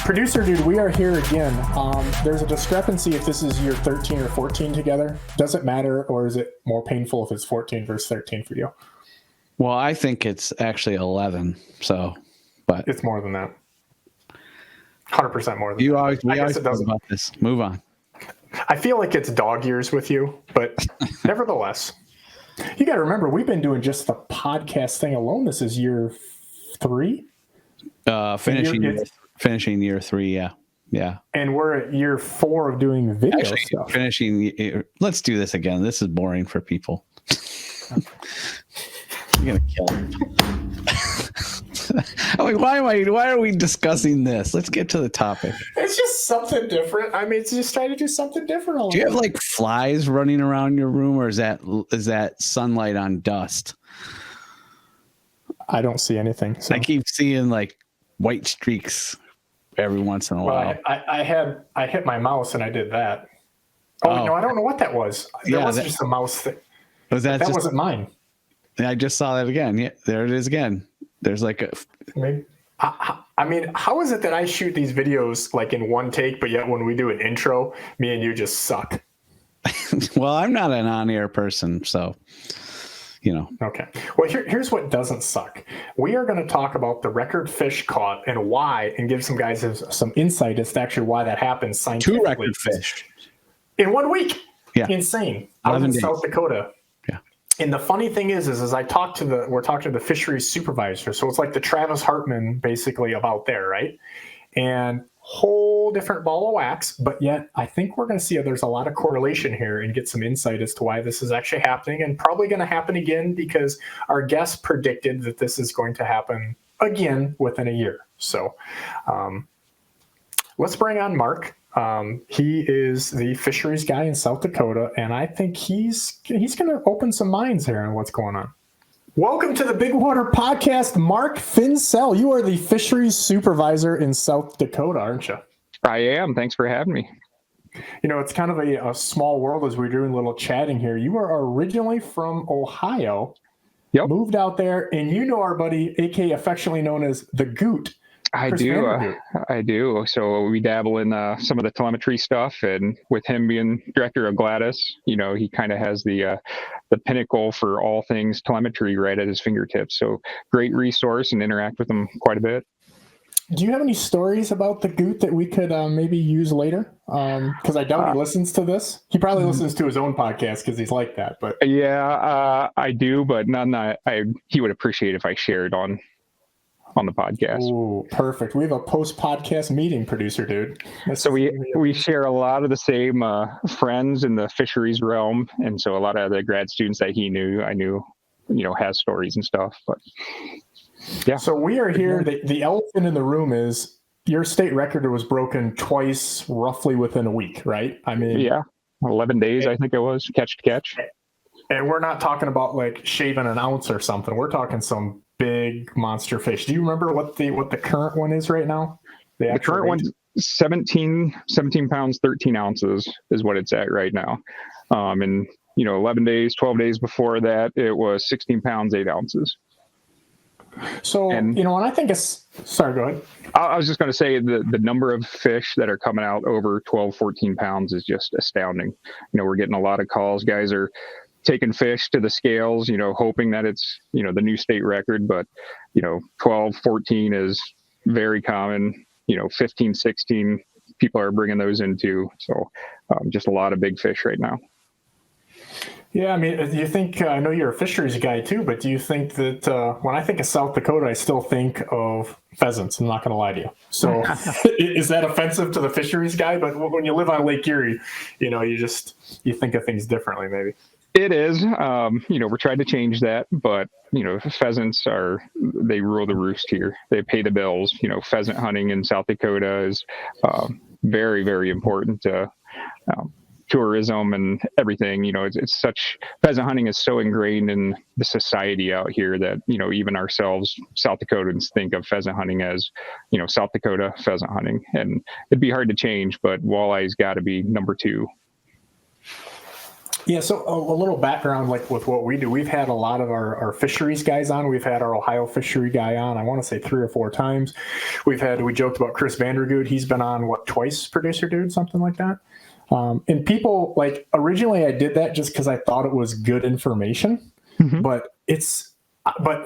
Producer dude, we are here again. There's a discrepancy if this is year 13 or 14 together. Does it matter, or is it more painful if it's 14 versus 13 for you? Well, I think it's actually 11. So, but it's more than that. 100% more than you that. always we I always guess it talk doesn't. about this. Move on. I feel like it's dog years with you, but nevertheless, you got to remember we've been doing just the podcast thing alone. This is year 3. Finishing year 3, yeah. And we're at year 4 of doing video stuff. Let's do this again. This is boring for people. You're gonna kill me. Why are we discussing this? Let's get to the topic. It's just something different. I mean, it's just trying to do something different. Do you have like flies running around your room, or is that sunlight on dust? I don't see anything. So. I keep seeing like white streaks every once in a while. I hit my mouse and I did that. No, I don't know what that was. That wasn't just a mouse thing. That wasn't mine. I just saw that again. Yeah, there it is again. There's like a. I mean, how is it that I shoot these videos like in one take, but yet when we do an intro, me and you just suck? Well, I'm not an on-air person, so. Okay. Well, here's what doesn't suck. We are going to talk about the record fish caught and why, and give some guys some insight as to actually why that happens scientifically. 2 record fish in 1 week. Yeah. Insane. Out in South Dakota. Yeah. And the funny thing is we're talking to the fisheries supervisor. So it's like the Travis Hartman basically about there, right? And whole different ball of wax, but yet I think we're going to see there's a lot of correlation here and get some insight as to why this is actually happening, and probably going to happen again because our guest predicted that this is going to happen again within a year. So let's bring on Mark. He is the fisheries guy in South Dakota, and I think he's going to open some minds here on what's going on. Welcome to the Bigwater Podcast, Mark Fincel. You are the fisheries supervisor in South Dakota, aren't you? I am. Thanks for having me. It's kind of a small world as we're doing a little chatting here. You are originally from Ohio, moved out there, and you know our buddy, a.k.a. affectionately known as the Goot. I do. So we dabble in some of the telemetry stuff, and with him being director of Gladys, he kind of has the pinnacle for all things telemetry right at his fingertips. So great resource, and interact with him quite a bit. Do you have any stories about the Goot that we could maybe use later? Because I doubt he listens to this. He probably listens to his own podcast because he's like that. But I do, but none that he would appreciate if I shared on the podcast. Ooh, perfect. We have a post-podcast meeting, producer dude. So we share a lot of the same friends in the fisheries realm, and so a lot of the grad students that I knew, has stories and stuff. But yeah. So we are here. The elephant in the room is your state record was broken twice, roughly within a week, right? I mean, 11 days, I think it was, catch to catch. And we're not talking about like shaving an ounce or something. We're talking some big monster fish. Do you remember what the current one is right now? The current one's 17 pounds, 13 ounces is what it's at right now. And 11 days, 12 days before that, it was 16 pounds, 8 ounces. So, when I think sorry, go ahead. I was just going to say the number of fish that are coming out over 12, 14 pounds is just astounding. We're getting a lot of calls. Guys are taking fish to the scales, hoping that it's, the new state record, but, 12, 14 is very common, 15, 16 people are bringing those in too. So just a lot of big fish right now. Yeah. I mean, do you think, I know you're a fisheries guy too, but do you think that when I think of South Dakota, I still think of pheasants? I'm not going to lie to you. So is that offensive to the fisheries guy? But when you live on Lake Erie, you think of things differently maybe. It is, we're trying to change that, but, pheasants they rule the roost here. They pay the bills. Pheasant hunting in South Dakota is very, very important to tourism and everything. It's pheasant hunting is so ingrained in the society out here that, even ourselves, South Dakotans, think of pheasant hunting as, South Dakota pheasant hunting. And it'd be hard to change, but walleye's got to be number 2. Yeah, so a little background, like with what we do, we've had a lot of our fisheries guys on. We've had our Ohio fishery guy on, I want to say 3 or 4 times. We joked about Chris Vandergood. He's been on, what, twice, producer dude, something like that. And people, like, originally I did that just because I thought it was good information, Mhm. but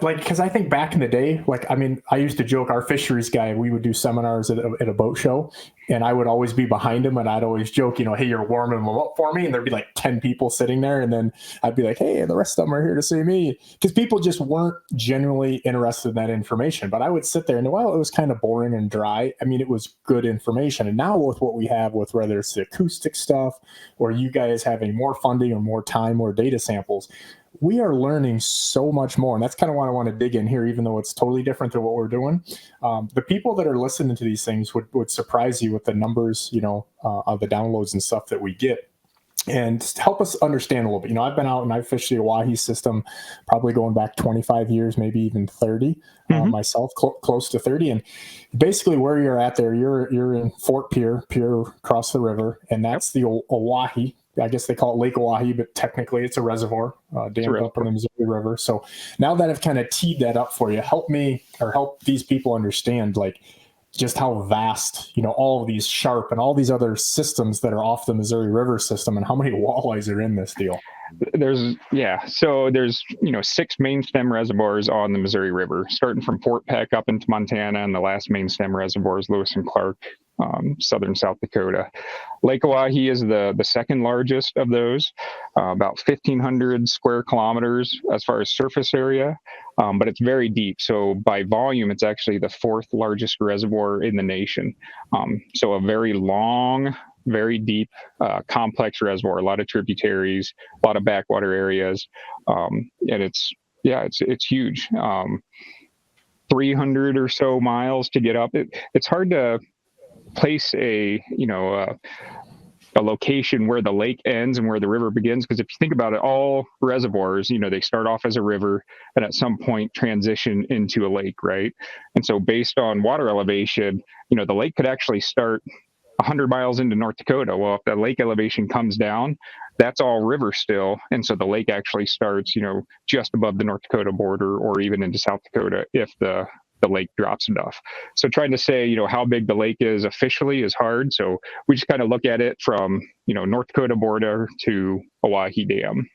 like, because I think back in the day, like, I mean, I used to joke, our fisheries guy, we would do seminars at a boat show, and I would always be behind him, and I'd always joke, hey, you're warming them up for me, and there'd be like 10 people sitting there, and then I'd be like, hey, the rest of them are here to see me, because people just weren't genuinely interested in that information. But I would sit there, and while it was kind of boring and dry, I mean, it was good information. And now with what we have, with whether it's the acoustic stuff or you guys having more funding or more time or data samples, we are learning so much more. And that's kind of why I want to dig in here, even though it's totally different than what we're doing. The people that are listening to these things would surprise you with the numbers, of the downloads and stuff that we get. And help us understand a little bit. I've been out and I've fished the Oahe system probably going back 25 years, maybe even 30, myself, close to 30. And basically where you're at there, you're in Fort Pierre across the river, and that's the Oahe. I guess they call it Lake Oahe, but technically it's a reservoir dammed up in the Missouri River. So now that I've kind of teed that up for you, help these people understand, like, just how vast, all of these sharp and all these other systems that are off the Missouri River system, and how many walleyes are in this deal. So there's 6 main stem reservoirs on the Missouri River, starting from Fort Peck up into Montana, and the last main stem reservoir is Lewis and Clark, southern South Dakota. Lake Oahe is the second largest of those, about 1,500 square kilometers as far as surface area, but it's very deep. So by volume, it's actually the 4th largest reservoir in the nation. So a very long, very deep, complex reservoir, a lot of tributaries, a lot of backwater areas, and it's huge. 300 or so miles to get up. It's hard to place a location where the lake ends and where the river begins, because if you think about it, all reservoirs, they start off as a river and at some point transition into a lake, right? And so based on water elevation, the lake could actually start 100 miles into North Dakota. Well, if the lake elevation comes down, that's all river still. And so the lake actually starts, just above the North Dakota border, or even into South Dakota if the lake drops enough. So trying to say, how big the lake is officially is hard. So we just kind of look at it from, North Dakota border to Oahe Dam.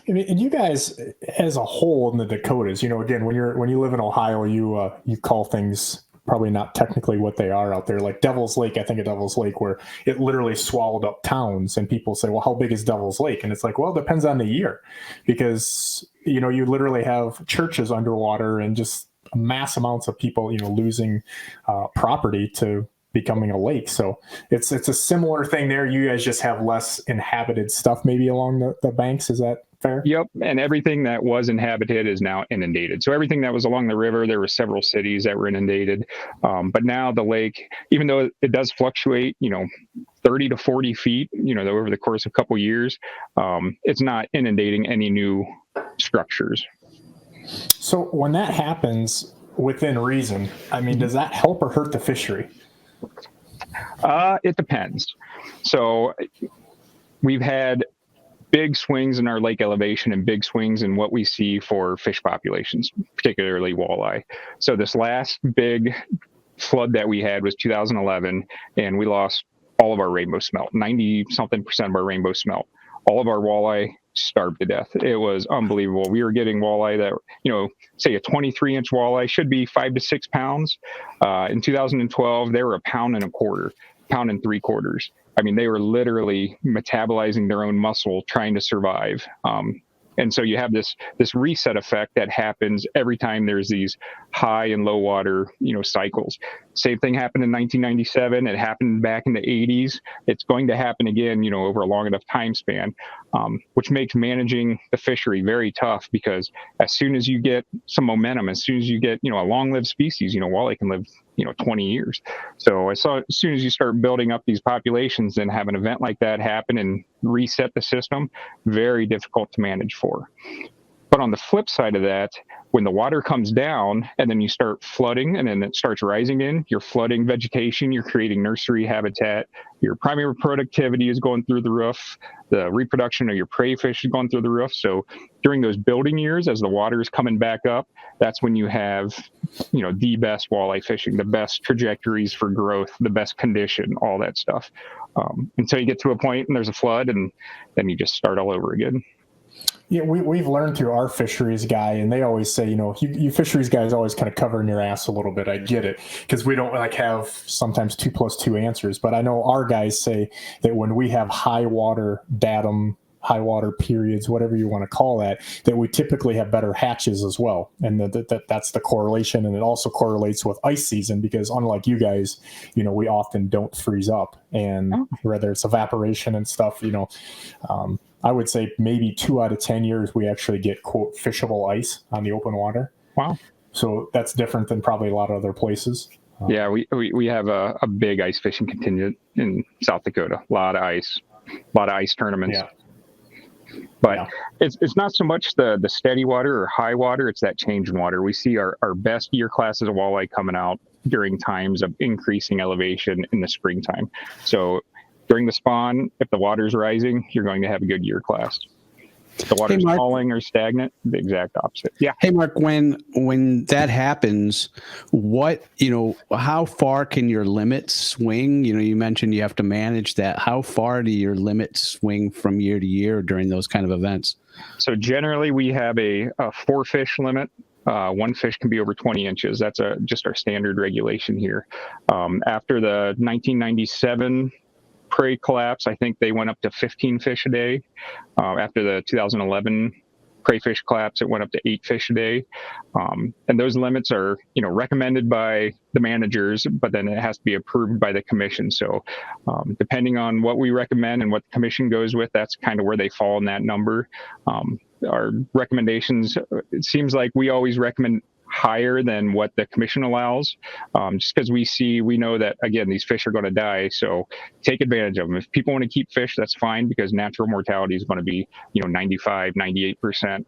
And you guys, as a whole in the Dakotas, again, when you live in Ohio, you call things probably not technically what they are out there. Like Devil's Lake, I think of Devil's Lake, where it literally swallowed up towns, and people say, well, how big is Devil's Lake? And it's like, well, it depends on the year, because, you literally have churches underwater and just mass amounts of people, losing property to becoming a lake. So it's a similar thing there. You guys just have less inhabited stuff maybe along the banks. Is that fair? Yep. And everything that was inhabited is now inundated. So everything that was along the river, there were several cities that were inundated. But now the lake, even though it does fluctuate, 30 to 40 feet, over the course of a couple years, it's not inundating any new structures. So when that happens within reason, I mean, does that help or hurt the fishery? It depends. So we've had big swings in our lake elevation and big swings in what we see for fish populations, particularly walleye. So this last big flood that we had was 2011, and we lost all of our rainbow smelt, 90-something% of our rainbow smelt. All of our walleye starved to death. It was unbelievable. We were getting walleye that, say a 23-inch walleye should be 5 to 6 pounds. In 2012, they were 1.25 pounds, 1.75 pounds. I mean, they were literally metabolizing their own muscle trying to survive. And so you have this reset effect that happens every time there's these high and low water, cycles. Same thing happened in 1997. It happened back in the 80s. It's going to happen again, over a long enough time span, which makes managing the fishery very tough, because as soon as you get some momentum, as soon as you get, a long-lived species, walleye can live, 20 years. So as soon as you start building up these populations and have an event like that happen and reset the system, very difficult to manage for. But on the flip side of that, when the water comes down and then you start flooding and then it starts rising in, you're flooding vegetation, you're creating nursery habitat, your primary productivity is going through the roof, the reproduction of your prey fish is going through the roof. So during those building years, as the water is coming back up, that's when you have, the best walleye fishing, the best trajectories for growth, the best condition, all that stuff. Until you get to a point and there's a flood, and then you just start all over again. Yeah, we've learned through our fisheries guy, and they always say, you fisheries guys always kind of covering your ass a little bit. I get it, because we don't have sometimes 2 + 2 answers. But I know our guys say that when we have high water datum, high water periods, whatever you want to call that we typically have better hatches as well. And that's the correlation. And it also correlates with ice season, because unlike you guys, we often don't freeze up, and whether it's evaporation and stuff, I would say maybe 2 out of 10 years we actually get, quote, fishable ice on the open water. Wow. So that's different than probably a lot of other places. Yeah, we have a big ice fishing contingent in South Dakota. A lot of ice tournaments. Yeah. But it's not so much the steady water or high water, it's that change in water. We see our best year classes of walleye coming out during times of increasing elevation in the springtime. So during the spawn, if the water's rising, you're going to have a good year class. If the water's falling or stagnant, the exact opposite. Yeah. Hey, Mark, when that happens, how far can your limits swing? You mentioned you have to manage that. How far do your limits swing from year to year during those kind of events? So generally we have a 4 fish limit. One fish can be over 20 inches. That's just our standard regulation here. After the 1997 prey collapse, I think they went up to 15 fish a day. After the 2011 prey fish collapse, it went up to 8 fish a day. And those limits are, recommended by the managers, but then it has to be approved by the commission. So depending on what we recommend and what the commission goes with, that's kind of where they fall in that number. Our recommendations, it seems like we always recommend higher than what the commission allows, just because we know that, again, these fish are going to die. So take advantage of them. If people want to keep fish, that's fine, because natural mortality is going to be 95, 98%.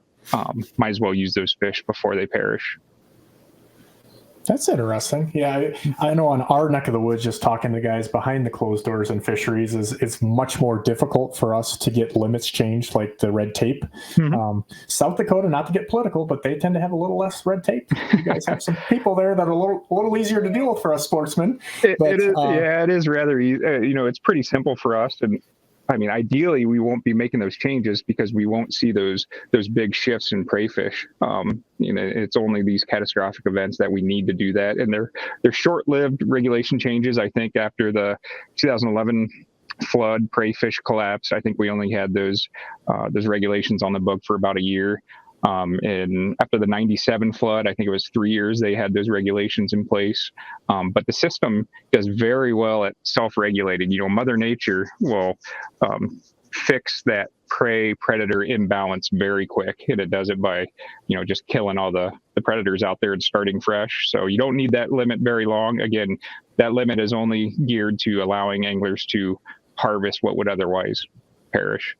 Might as well use those fish before they perish. That's interesting. Yeah, I know on our neck of the woods, just talking to guys behind the closed doors and fisheries, it's much more difficult for us to get limits changed, like the red tape. Mm-hmm. South Dakota, not to get political, but they tend to have a little less red tape. You guys have some people there that are a little easier to deal with for us sportsmen. It is rather easy. It's pretty simple for us. And I mean, ideally, we won't be making those changes because we won't see those big shifts in prey fish. It's only these catastrophic events that we need to do that, and they're short-lived regulation changes. I think after the 2011 flood prey fish collapse, I think we only had those regulations on the book for about a year. And after the 97 flood, I think it was 3 years, they had those regulations in place. But the system does very well at self-regulating. Mother Nature will fix that prey predator imbalance very quick. And it does it by, just killing all the predators out there and starting fresh. So you don't need that limit very long. Again, that limit is only geared to allowing anglers to harvest what would otherwise perish.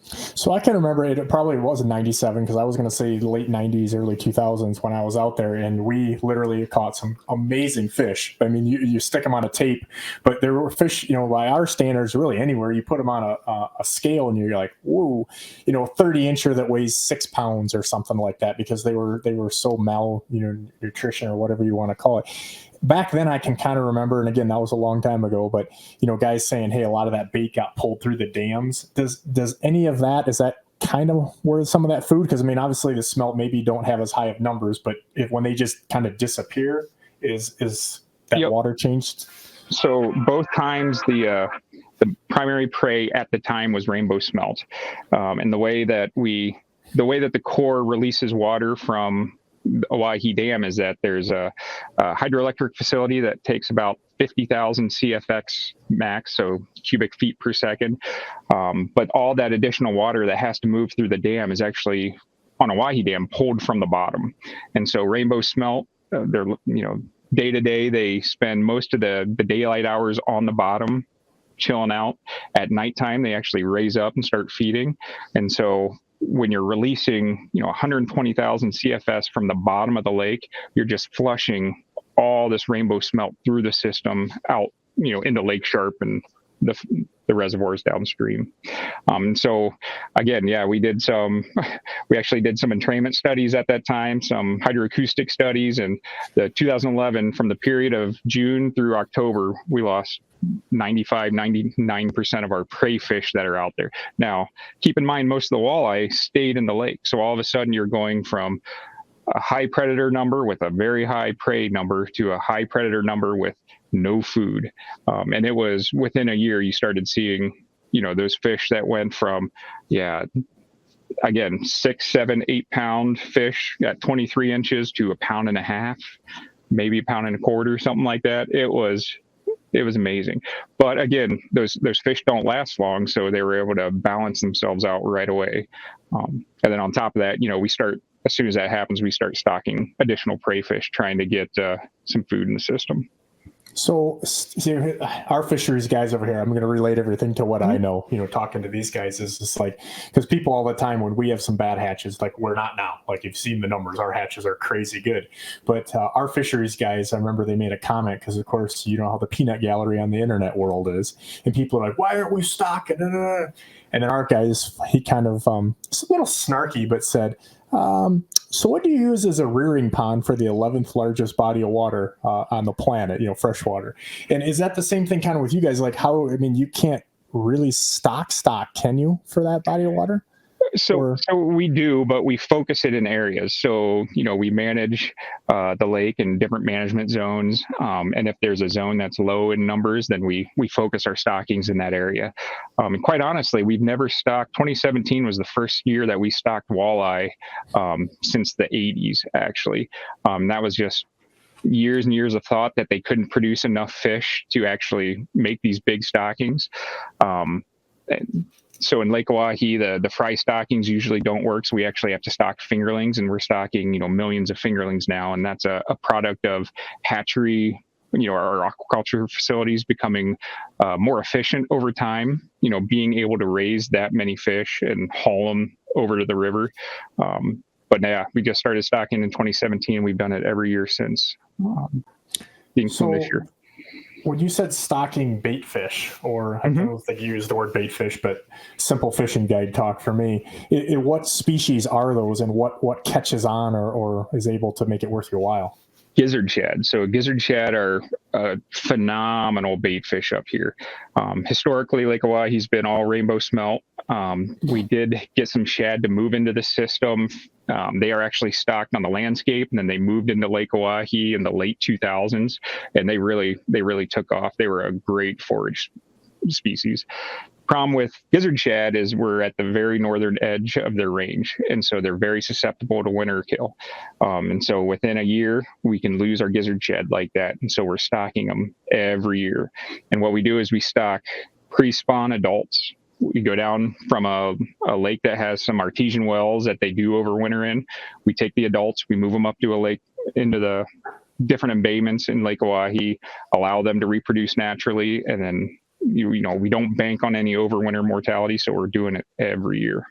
So I can remember it probably was in 97, because I was going to say late 90s, early 2000s when I was out there, and we literally caught some amazing fish. I mean, you stick them on a tape, but there were fish, by our standards, really anywhere you put them on a scale and you're like, whoa, 30-incher that weighs 6 pounds or something like that, because they were so nutrition or whatever you want to call it. Back then, I can kind of remember, and again, that was a long time ago, but, guys saying, hey, a lot of that bait got pulled through the dams. Does any of that, is that kind of where some of that food, because, I mean, obviously the smelt maybe don't have as high of numbers, but when they just kind of disappear, is that water changed? So both times the primary prey at the time was rainbow smelt. And the way that the Corps releases water from Oahe Dam is that there's a hydroelectric facility that takes about 50,000 CFX max, so cubic feet per second. But all that additional water that has to move through the dam is actually on Oahe Dam pulled from the bottom. And so rainbow smelt, they're, day to day, they spend most of the daylight hours on the bottom chilling out. At nighttime, they actually raise up and start feeding. And so when you're releasing, 120,000 CFS from the bottom of the lake, you're just flushing all this rainbow smelt through the system out, into Lake Sharp and the reservoirs downstream. So again, yeah, we actually did some entrainment studies at that time, some hydroacoustic studies, and the 2011, from the period of June through October, we lost 99% of our prey fish that are out there. Now, keep in mind, most of the walleye stayed in the lake. So all of a sudden you're going from a high predator number with a very high prey number to a high predator number with no food. And it was within a year you started seeing, those fish that went from, again, 6, 7, 8 pound fish at 23 inches to 1.5 pounds, maybe 1.25 pounds, something like that. It was amazing. But again, those fish don't last long, so they were able to balance themselves out right away. And then on top of that, as soon as that happens, we start stocking additional prey fish, trying to get some food in the system. So our fisheries guys over here, I'm going to relate everything to what I know, talking to these guys is just like, because people all the time, when we have some bad hatches, like we're not now, like you've seen the numbers, our hatches are crazy good. But our fisheries guys, I remember they made a comment because, of course, you know how the peanut gallery on the internet world is. And people are like, why aren't we stocking? And then our guys, he kind of, it's a little snarky, but said, so what do you use as a rearing pond for the 11th largest body of water on the planet, freshwater? And is that the same thing kind of with you guys? Like you can't really stock, can you, for that body of water? So we do, but we focus it in areas. So, we manage the lake in different management zones. And if there's a zone that's low in numbers, then we focus our stockings in that area. And quite honestly, we've never stocked. 2017 was the first year that we stocked walleye since the 80s, actually. That was just years and years of thought that they couldn't produce enough fish to actually make these big stockings. So in Lake Oahe, the fry stockings usually don't work. So we actually have to stock fingerlings, and we're stocking, millions of fingerlings now. And that's a product of hatchery, our aquaculture facilities becoming more efficient over time, being able to raise that many fish and haul them over to the river. But yeah, we just started stocking in 2017. We've done it every year since being from this year. When you said stocking bait fish, or I don't think you used the word bait fish, but simple fishing guide talk for me, what species are those, and what catches on or is able to make it worth your while? Gizzard shad. So gizzard shad are a phenomenal bait fish up here. Historically, Lake Oahe's been all rainbow smelt. We did get some shad to move into the system. They are actually stocked on the landscape, and then they moved into Lake Oahe in the late 2000s, and they really took off. They were a great forage species. Problem with gizzard shad is we're at the very northern edge of their range, and so they're very susceptible to winter kill. And so within a year, we can lose our gizzard shad like that, and so we're stocking them every year. And what we do is we stock pre-spawn adults. We go down from a lake that has some artesian wells that they do overwinter in. We take the adults, we move them up to a lake, into the different embayments in Lake Oahe, allow them to reproduce naturally, and then we don't bank on any overwinter mortality, so we're doing it every year.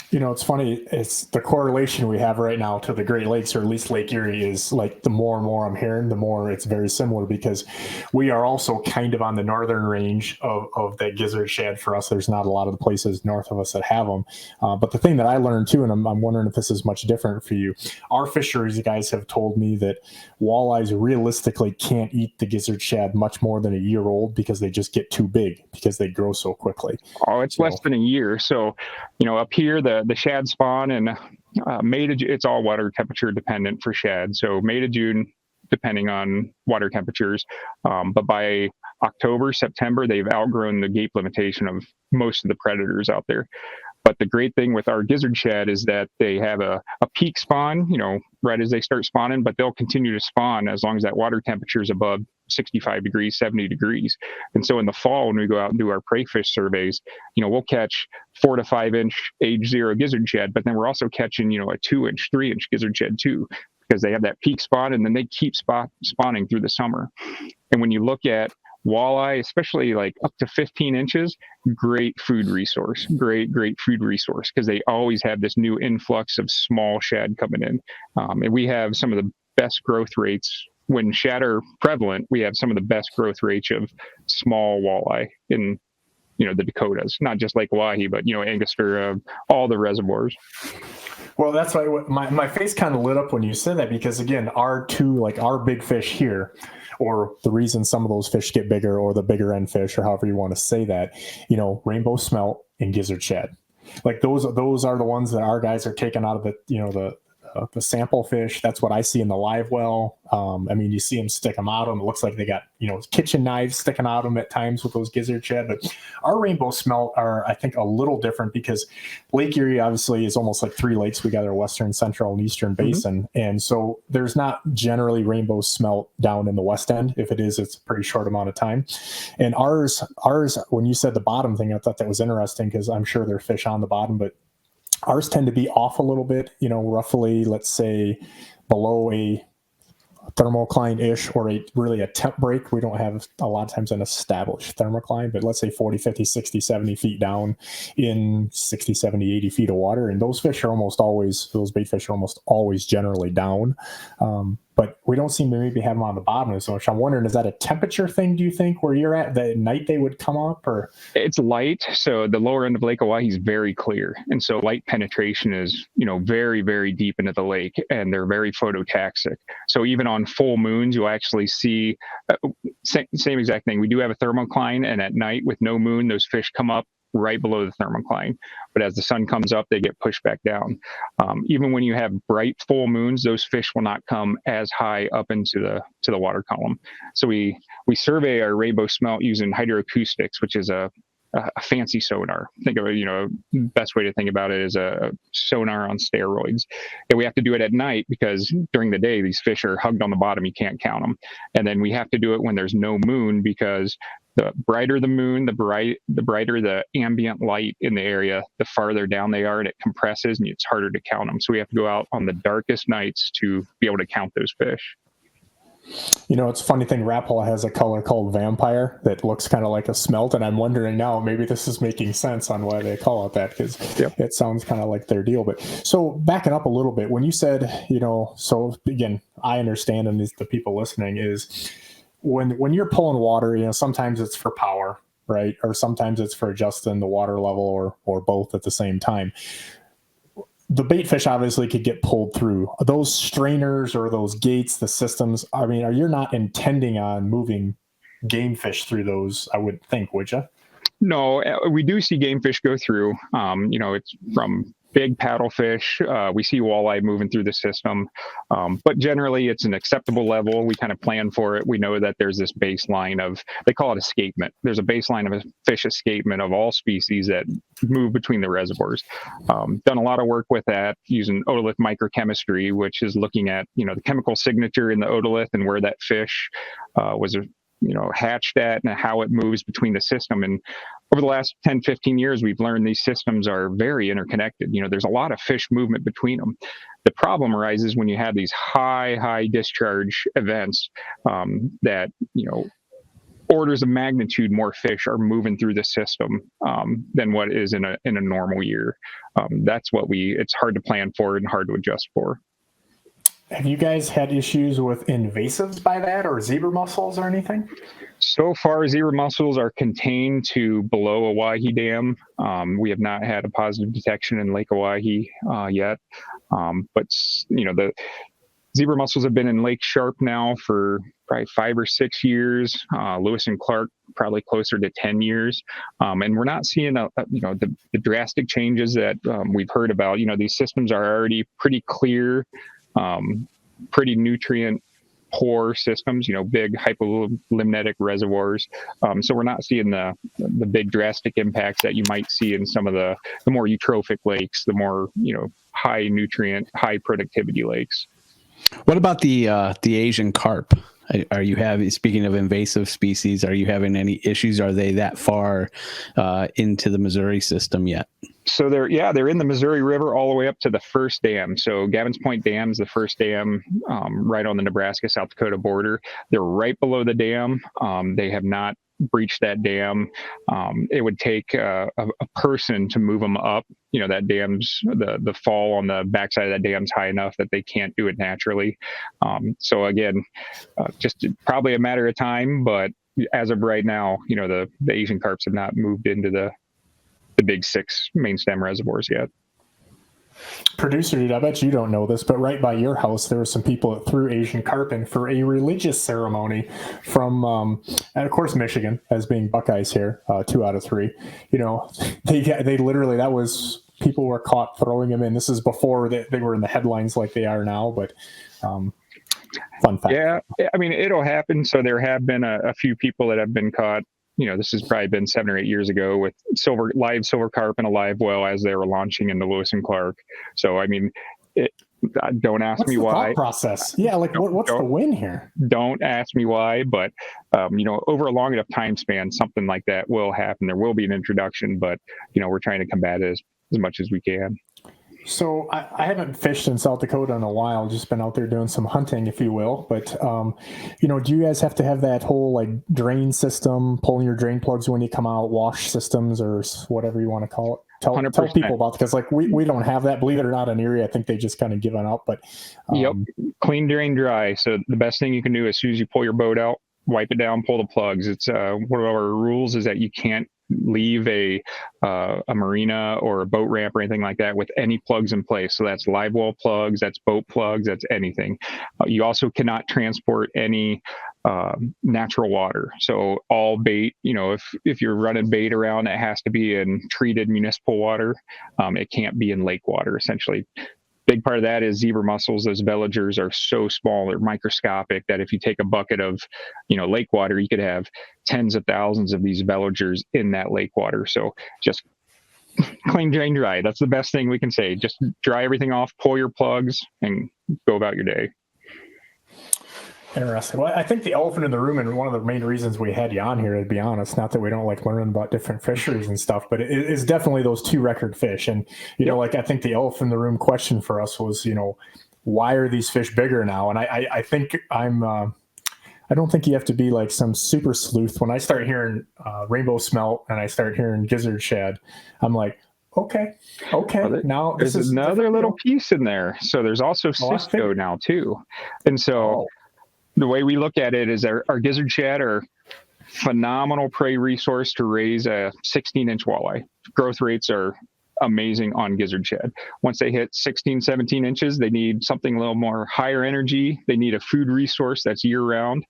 It's funny. It's the correlation we have right now to the Great Lakes, or at least Lake Erie, is like the more and more I'm hearing, the more it's very similar, because we are also kind of on the northern range of that gizzard shad. For us, there's not a lot of the places north of us that have them. But the thing that I learned too, and I'm wondering if this is much different for you, our fisheries guys have told me that walleyes realistically can't eat the gizzard shad much more than a year old, because they just get too big because they grow so quickly. Oh, it's less than a year. So, up here, the shad spawn in May to June. It's all water temperature dependent for shad. So May to June, depending on water temperatures. But by October, September, they've outgrown the gape limitation of most of the predators out there. But the great thing with our gizzard shad is that they have a peak spawn, right as they start spawning, but they'll continue to spawn as long as that water temperature is above 65 degrees, 70 degrees. And so in the fall, when we go out and do our prey fish surveys, we'll catch 4 to 5 inch age 0 gizzard shad, but then we're also catching, a 2 inch, 3 inch gizzard shad too, because they have that peak spawn, and then they keep spawning through the summer. And when you look at walleye, especially like up to 15 inches, great food resource, great food resource, because they always have this new influx of small shad coming in. And we have some of the best growth rates when shad are prevalent. We have some of the best growth rates of small walleye in, the Dakotas, not just Lake Oahe, but, Angostura, all the reservoirs. Well, that's why my face kind of lit up when you said that, because again, our big fish here, or the reason some of those fish get bigger, or the bigger end fish, or however you want to say that, rainbow smelt and gizzard shad. Like those are the ones that our guys are taking out of the sample fish. That's what I see in the live well. You see them stick them out of them. It looks like they got, kitchen knives sticking out of them at times with those gizzard shad. But our rainbow smelt are, I think, a little different, because Lake Erie obviously is almost like 3 lakes. We got our western, central, and eastern basin. Mm-hmm. And so there's not generally rainbow smelt down in the west end. If it is, it's a pretty short amount of time. And ours, when you said the bottom thing, I thought that was interesting, because I'm sure there are fish on the bottom, but ours tend to be off a little bit, roughly, let's say, below a thermocline-ish, or really a temp break. We don't have a lot of times an established thermocline, but let's say 40, 50, 60, 70 feet down in 60, 70, 80 feet of water. And those bait fish are almost always generally down. But we don't seem to maybe have them on the bottom as much. I'm wondering, is that a temperature thing, do you think, where you're at? That at night they would come up? Or it's light, so the lower end of Lake Oahe is very clear, and so light penetration is very, very deep into the lake, and they're very phototaxic. So even on full moons, you'll actually see same exact thing. We do have a thermocline, and at night with no moon, those fish come up right below the thermocline, but as the sun comes up, they get pushed back down. Even when you have bright full moons, those fish will not come as high up into the water column. So we survey our rainbow smelt using hydroacoustics, which is a fancy sonar. Think of it, best way to think about it is a sonar on steroids. And we have to do it at night, because during the day these fish are hugged on the bottom, you can't count them. And then we have to do it when there's no moon, because the brighter the moon, the brighter the ambient light in the area, the farther down they are, and it compresses, and it's harder to count them. So we have to go out on the darkest nights to be able to count those fish. It's a funny thing. Rapala has a color called vampire that looks kind of like a smelt, and I'm wondering now, maybe this is making sense on why they call it that, because It sounds kind of like their deal. But so backing up a little bit, when you said, so again, I understand, and the people listening, is when you're pulling water, sometimes it's for power, right? Or sometimes it's for adjusting the water level, or both at the same time. The bait fish obviously could get pulled through those strainers or those gates, the systems. You're not intending on moving game fish through those, I would think, would you? No, we do see game fish go through. It's from big paddlefish. We see walleye moving through the system, but generally it's an acceptable level. We kind of plan for it. We know that there's this baseline of, they call it escapement. There's a baseline of a fish escapement of all species that move between the reservoirs. Done a lot of work with that using otolith microchemistry, which is looking at, the chemical signature in the otolith and where that fish was hatched at, and how it moves between the system. And over the last 10, 15 years, we've learned these systems are very interconnected. There's a lot of fish movement between them. The problem arises when you have these high discharge events that, orders of magnitude more fish are moving through the system than what is in a normal year. That's what it's hard to plan for and hard to adjust for. Have you guys had issues with invasives by that, or zebra mussels or anything? So far, zebra mussels are contained to below Oahe Dam. We have not had a positive detection in Lake Oahe yet. But the zebra mussels have been in Lake Sharp now for probably 5 or 6 years. Lewis and Clark probably closer to 10 years. And we're not seeing the drastic changes that we've heard about. These systems are already pretty clear, pretty nutrient poor systems, big hypolimnetic reservoirs. So we're not seeing the big drastic impacts that you might see in some of the more eutrophic lakes, the more, high nutrient, high productivity lakes. What about the Asian carp? Are you having, speaking of invasive species, are you having any issues? Are they that far into the Missouri system yet? So they're in the Missouri River all the way up to the first dam. So Gavin's Point Dam is the first dam right on the Nebraska South Dakota border. They're right below the dam. They have not breached that dam. It would take a person to move them up. You know, that dam's the fall on the backside of that dam's high enough that they can't do it naturally. So again, just probably a matter of time. But as of right now, you know, the Asian carps have not moved into the big 6 main stem reservoirs yet. Producer dude, I bet you don't know this, but right by your house, there were some people that threw Asian carp in for a religious ceremony from, and of course, Michigan, as being Buckeyes here, 2 out of 3. You know, they literally, that was, people were caught throwing them in. This is before they were in the headlines like they are now, but fun fact. Yeah, I mean, it'll happen. So there have been a few people that have been caught. You know, this has probably been 7 or 8 years ago with live silver carp in a live well as they were launching into Lewis and Clark. So, I mean, don't ask what's me the why. Thought process? Yeah, like what's the win here? Don't ask me why, but you know, over a long enough time span, something like that will happen. There will be an introduction, but you know, we're trying to combat it as much as we can. So I haven't fished in South Dakota in a while, just been out there doing some hunting, if you will. But, you know, do you guys have to have that whole like drain system, pulling your drain plugs when you come out, wash systems or whatever you want to call it? Tell people about it, because like we don't have that, believe it or not, in Erie. I think they just kind of given up. But yep, clean, drain, dry. So the best thing you can do as soon as you pull your boat out, wipe it down, pull the plugs. It's one of our rules is that you can't leave a marina or a boat ramp or anything like that with any plugs in place. So that's live well plugs, that's boat plugs, that's anything. You also cannot transport any natural water. So all bait, you know, if you're running bait around, it has to be in treated municipal water. It can't be in lake water, essentially. Big part of that is zebra mussels. Those veligers are so small, they're microscopic, that if you take a bucket of, you know, lake water, you could have tens of thousands of these veligers in that lake water. So just clean, drain, dry. That's the best thing we can say. Just dry everything off, pull your plugs, and go about your day. Interesting. Well, I think the elephant in the room, and one of the main reasons we had you on here, to be honest, not that we don't like learning about different fisheries and stuff, but it is definitely those 2 record fish. And, you know, like I think the elephant in the room question for us was, you know, why are these fish bigger now? And I think I don't think you have to be like some super sleuth. When I start hearing rainbow smelt and I start hearing gizzard shad, I'm like, okay. Well, Now there's another little piece in there. So there's also Cisco now too. And so the way we look at it is our gizzard shad are phenomenal prey resource to raise a 16-inch walleye. Growth rates are amazing on gizzard shad. Once they hit 16, 17 inches, they need something a little more higher energy. They need a food resource that's year round.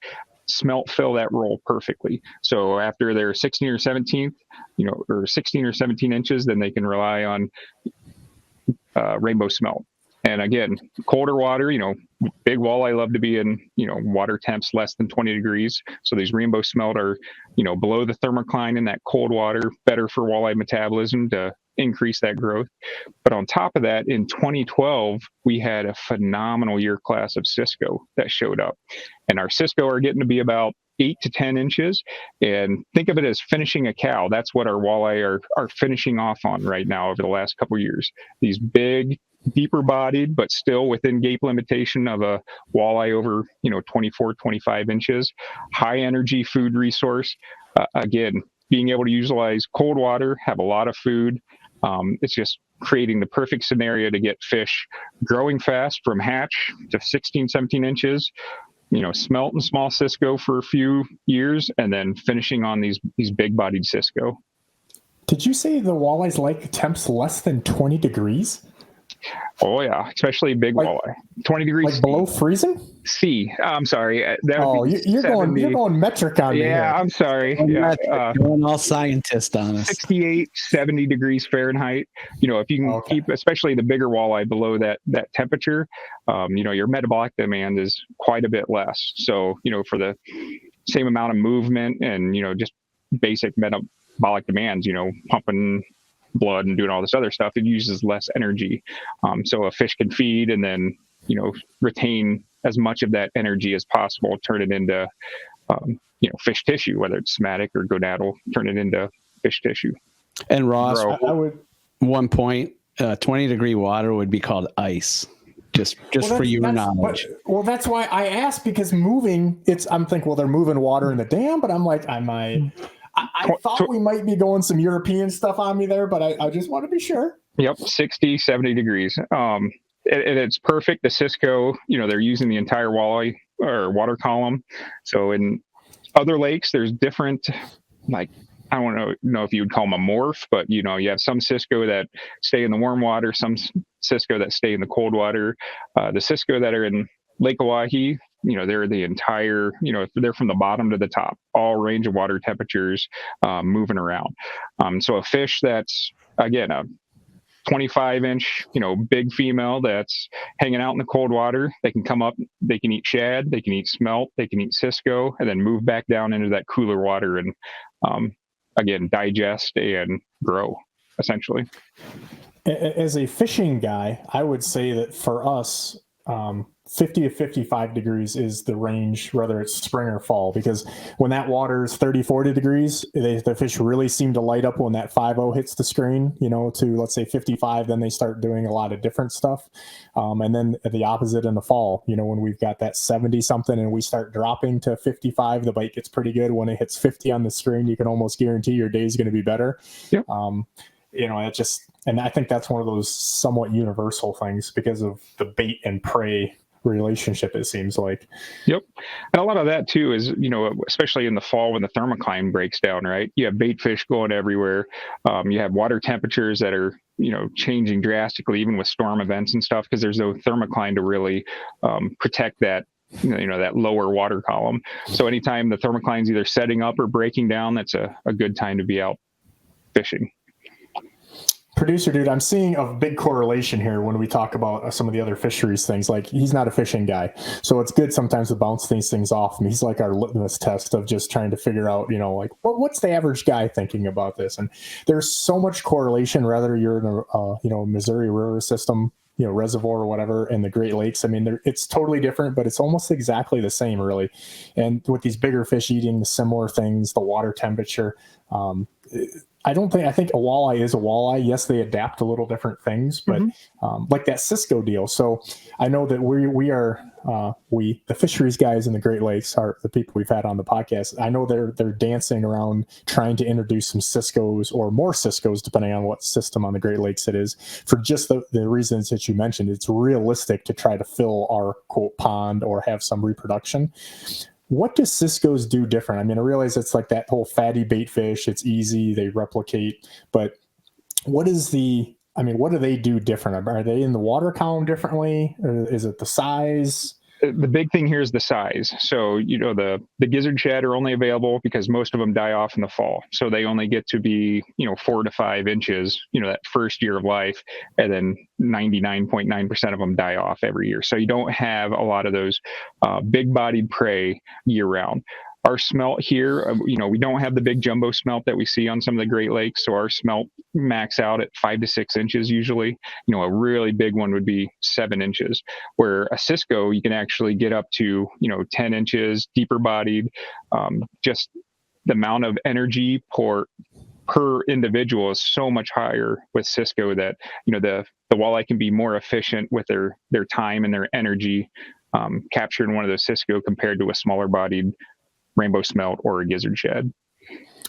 Smelt fill that role perfectly. So after they're 16 or 17, you know, or 16 or 17 inches, then they can rely on rainbow smelt. And again, colder water, you know, big walleye love to be in, you know, water temps less than 20 degrees. So these rainbow smelt are, you know, below the thermocline in that cold water, better for walleye metabolism to increase that growth. But on top of that, in 2012, we had a phenomenal year class of Cisco that showed up. And our Cisco are getting to be about 8 to 10 inches. And think of it as finishing a cow. That's what our walleye are finishing off on right now over the last couple of years. These big, deeper bodied, but still within gape limitation of a walleye over, you know, 24, 25 inches, high energy food resource. Again, being able to utilize cold water, have a lot of food. It's just creating the perfect scenario to get fish growing fast from hatch to 16, 17 inches, you know, smelt and small Cisco for a few years, and then finishing on these big bodied Cisco. Did you say the walleyes like temps less than 20 degrees? Oh yeah, especially big walleye. 20 degrees like below freezing? C. I'm sorry. You're going metric on me. Yeah, I'm sorry. Going all scientist on us. 68, 70 degrees Fahrenheit. You know, if you can keep, especially the bigger walleye below that temperature, you know, your metabolic demand is quite a bit less. So, you know, for the same amount of movement and, you know, just basic metabolic demands, you know, pumping blood and doing all this other stuff, it uses less energy. So a fish can feed and then retain as much of that energy as possible, turn it into, fish tissue, whether it's somatic or gonadal, turn it into fish tissue. And Ross, Grow. I would. 1 point, 20-degree water would be called ice. Just for your knowledge. That's why I asked, because moving, I'm thinking, well, they're moving water in the dam, but I'm like, I thought we might be going some European stuff on me there, but I just want to be sure. Yep, 60, 70 degrees. And it's perfect. The Cisco, they're using the entire walleye or water column. So in other lakes, there's different, like, I don't know if you would call them a morph, but you have some Cisco that stay in the warm water, some Cisco that stay in the cold water. The Cisco that are in Lake Oahe, they're the entire, they're from the bottom to the top, all range of water temperatures, moving around. So a fish that's, again, a 25-inch, big female that's hanging out in the cold water, they can come up, they can eat shad, they can eat smelt, they can eat Cisco, and then move back down into that cooler water and, again, digest and grow, essentially. As a fishing guy, I would say that for us, 50 to 55 degrees is the range, whether it's spring or fall, because when that water is 30, 40 degrees, the fish really seem to light up when that 5.0 hits the screen, to, let's say, 55, then they start doing a lot of different stuff. And then the opposite in the fall, when we've got that 70 something and we start dropping to 55, the bite gets pretty good. When it hits 50 on the screen, you can almost guarantee your day is going to be better. Yep. And I think that's one of those somewhat universal things because of the bait and prey relationship, it seems like. Yep. And a lot of that too is, especially in the fall when the thermocline breaks down, right? You have bait fish going everywhere. You have water temperatures that are, changing drastically, even with storm events and stuff, because there's no thermocline to really protect that, that lower water column. So anytime the thermocline's either setting up or breaking down, that's a good time to be out fishing. Producer dude, I'm seeing a big correlation here when we talk about some of the other fisheries things. Like, he's not a fishing guy, so it's good sometimes to bounce these things off him. He's like our litmus test of just trying to figure out, what's the average guy thinking about this? And there's so much correlation, whether you're in a Missouri River system, reservoir or whatever, in the Great Lakes. I mean, it's totally different, but it's almost exactly the same, really. And with these bigger fish eating the similar things, the water temperature, I think a walleye is a walleye. Yes, they adapt to little different things, but like that Cisco deal. So I know that the fisheries guys in the Great Lakes are the people we've had on the podcast. I know they're dancing around trying to introduce some Ciscos or more Ciscos, depending on what system on the Great Lakes it is, for just the reasons that you mentioned. It's realistic to try to fill our quote pond or have some reproduction. What do Ciscos do different? I mean, I realize it's like that whole fatty bait fish. It's easy, they replicate, but what do they do different? Are they in the water column differently? Or is it the size? The big thing here is the size. So, the gizzard shad are only available because most of them die off in the fall. So they only get to be, 4 to 5 inches, that first year of life. And then 99.9% of them die off every year. So you don't have a lot of those big bodied prey year round. Our smelt here, we don't have the big jumbo smelt that we see on some of the Great Lakes. So our smelt max out at 5 to 6 inches usually. A really big one would be 7 inches, where a Cisco, you can actually get up to, 10 inches, deeper bodied. Just the amount of energy per individual is so much higher with Cisco that, the walleye can be more efficient with their time and their energy captured in one of those Cisco compared to a smaller bodied rainbow smelt or a gizzard shad.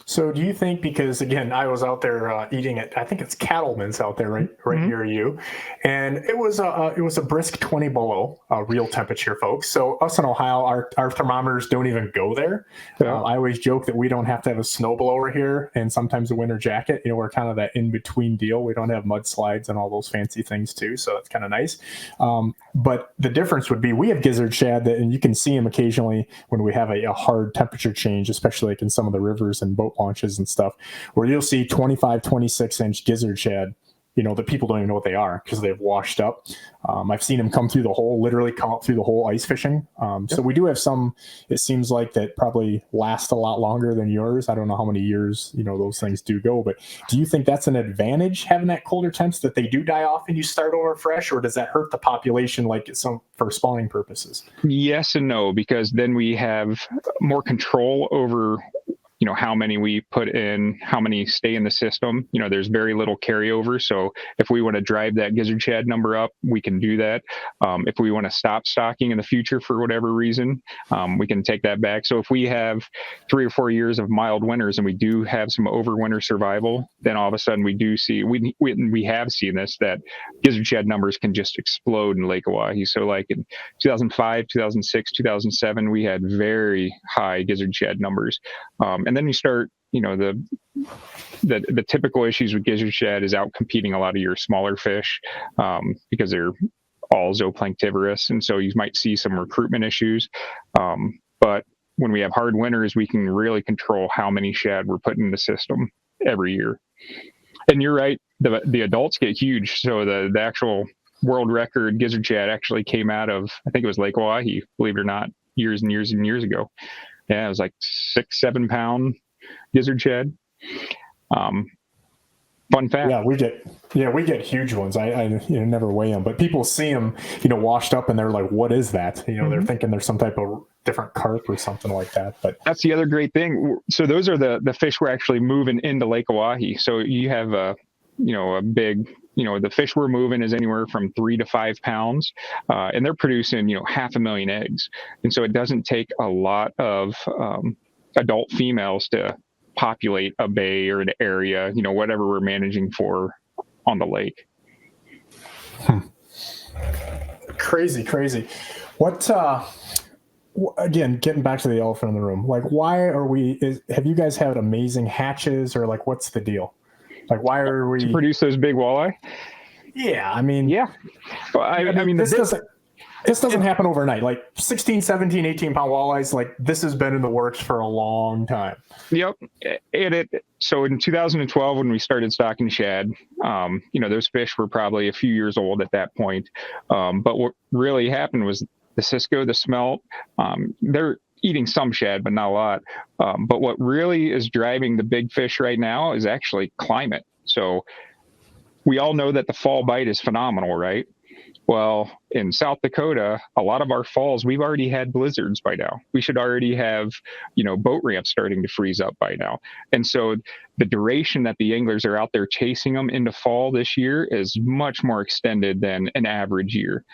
So do you think, because again, I was out there eating it, I think it's Cattleman's out there right near you, and it was a brisk 20 below real temperature, folks. So us in Ohio, our thermometers don't even go there. Yeah. I always joke that we don't have to have a snowblower here and sometimes a winter jacket. We're kind of that in-between deal. We don't have mudslides and all those fancy things too, so that's kind of nice. But the difference would be we have gizzard shad and you can see them occasionally when we have a hard temperature change, especially like in some of the rivers and boat launches and stuff, where you'll see 25, 26 inch gizzard shad, that people don't even know what they are because they've washed up. I've seen them literally come up through the hole ice fishing. So we do have some, it seems like, that probably last a lot longer than yours. I don't know how many years, those things do go, but do you think that's an advantage, having that colder temps, that they do die off and you start over fresh, or does that hurt the population for spawning purposes? Yes and no, because then we have more control over how many we put in, how many stay in the system. There's very little carryover. So if we want to drive that gizzard shad number up, we can do that. If we want to stop stocking in the future for whatever reason, we can take that back. So if we have 3 or 4 years of mild winters and we do have some overwinter survival, then all of a sudden we do see, we have seen this, that gizzard shad numbers can just explode in Lake Oahe. So like in 2005, 2006, 2007, we had very high gizzard shad numbers. And then you start, the typical issues with gizzard shad is out competing a lot of your smaller fish because they're all zooplanktivorous. And so you might see some recruitment issues. But when we have hard winters, we can really control how many shad we're putting in the system every year. And you're right, the adults get huge. So the actual world record gizzard shad actually came out of, I think it was Lake Oahe, believe it or not, years and years and years ago. Yeah, it was like 6-7 pound gizzard shad. Fun fact. Yeah, we get huge ones. I never weigh them, but people see them, washed up, and they're like, "What is that?" They're thinking there's some type of different carp or something like that. But that's the other great thing. So those are the fish we're actually moving into Lake Oahe. So you have a big. The fish we're moving is anywhere from 3 to 5 pounds, and they're producing, 500,000 eggs. And so it doesn't take a lot of adult females to populate a bay or an area, whatever we're managing for on the lake. Crazy. What, again, getting back to the elephant in the room, like, why have you guys had amazing hatches, or like, what's the deal? Like, why are we to produce those big walleye? Yeah, I mean, yeah. Well, I mean, this doesn't happen overnight. Like 16, 17, 18 pound walleyes, like this has been in the works for a long time. Yep. So in 2012, when we started stocking shad, those fish were probably a few years old at that point. But what really happened was the Cisco, the smelt, they're eating some shad, but not a lot. But what really is driving the big fish right now is actually climate. So we all know that the fall bite is phenomenal, right? Well, in South Dakota, a lot of our falls, we've already had blizzards by now. We should already have, boat ramps starting to freeze up by now. And so the duration that the anglers are out there chasing them into fall this year is much more extended than an average year.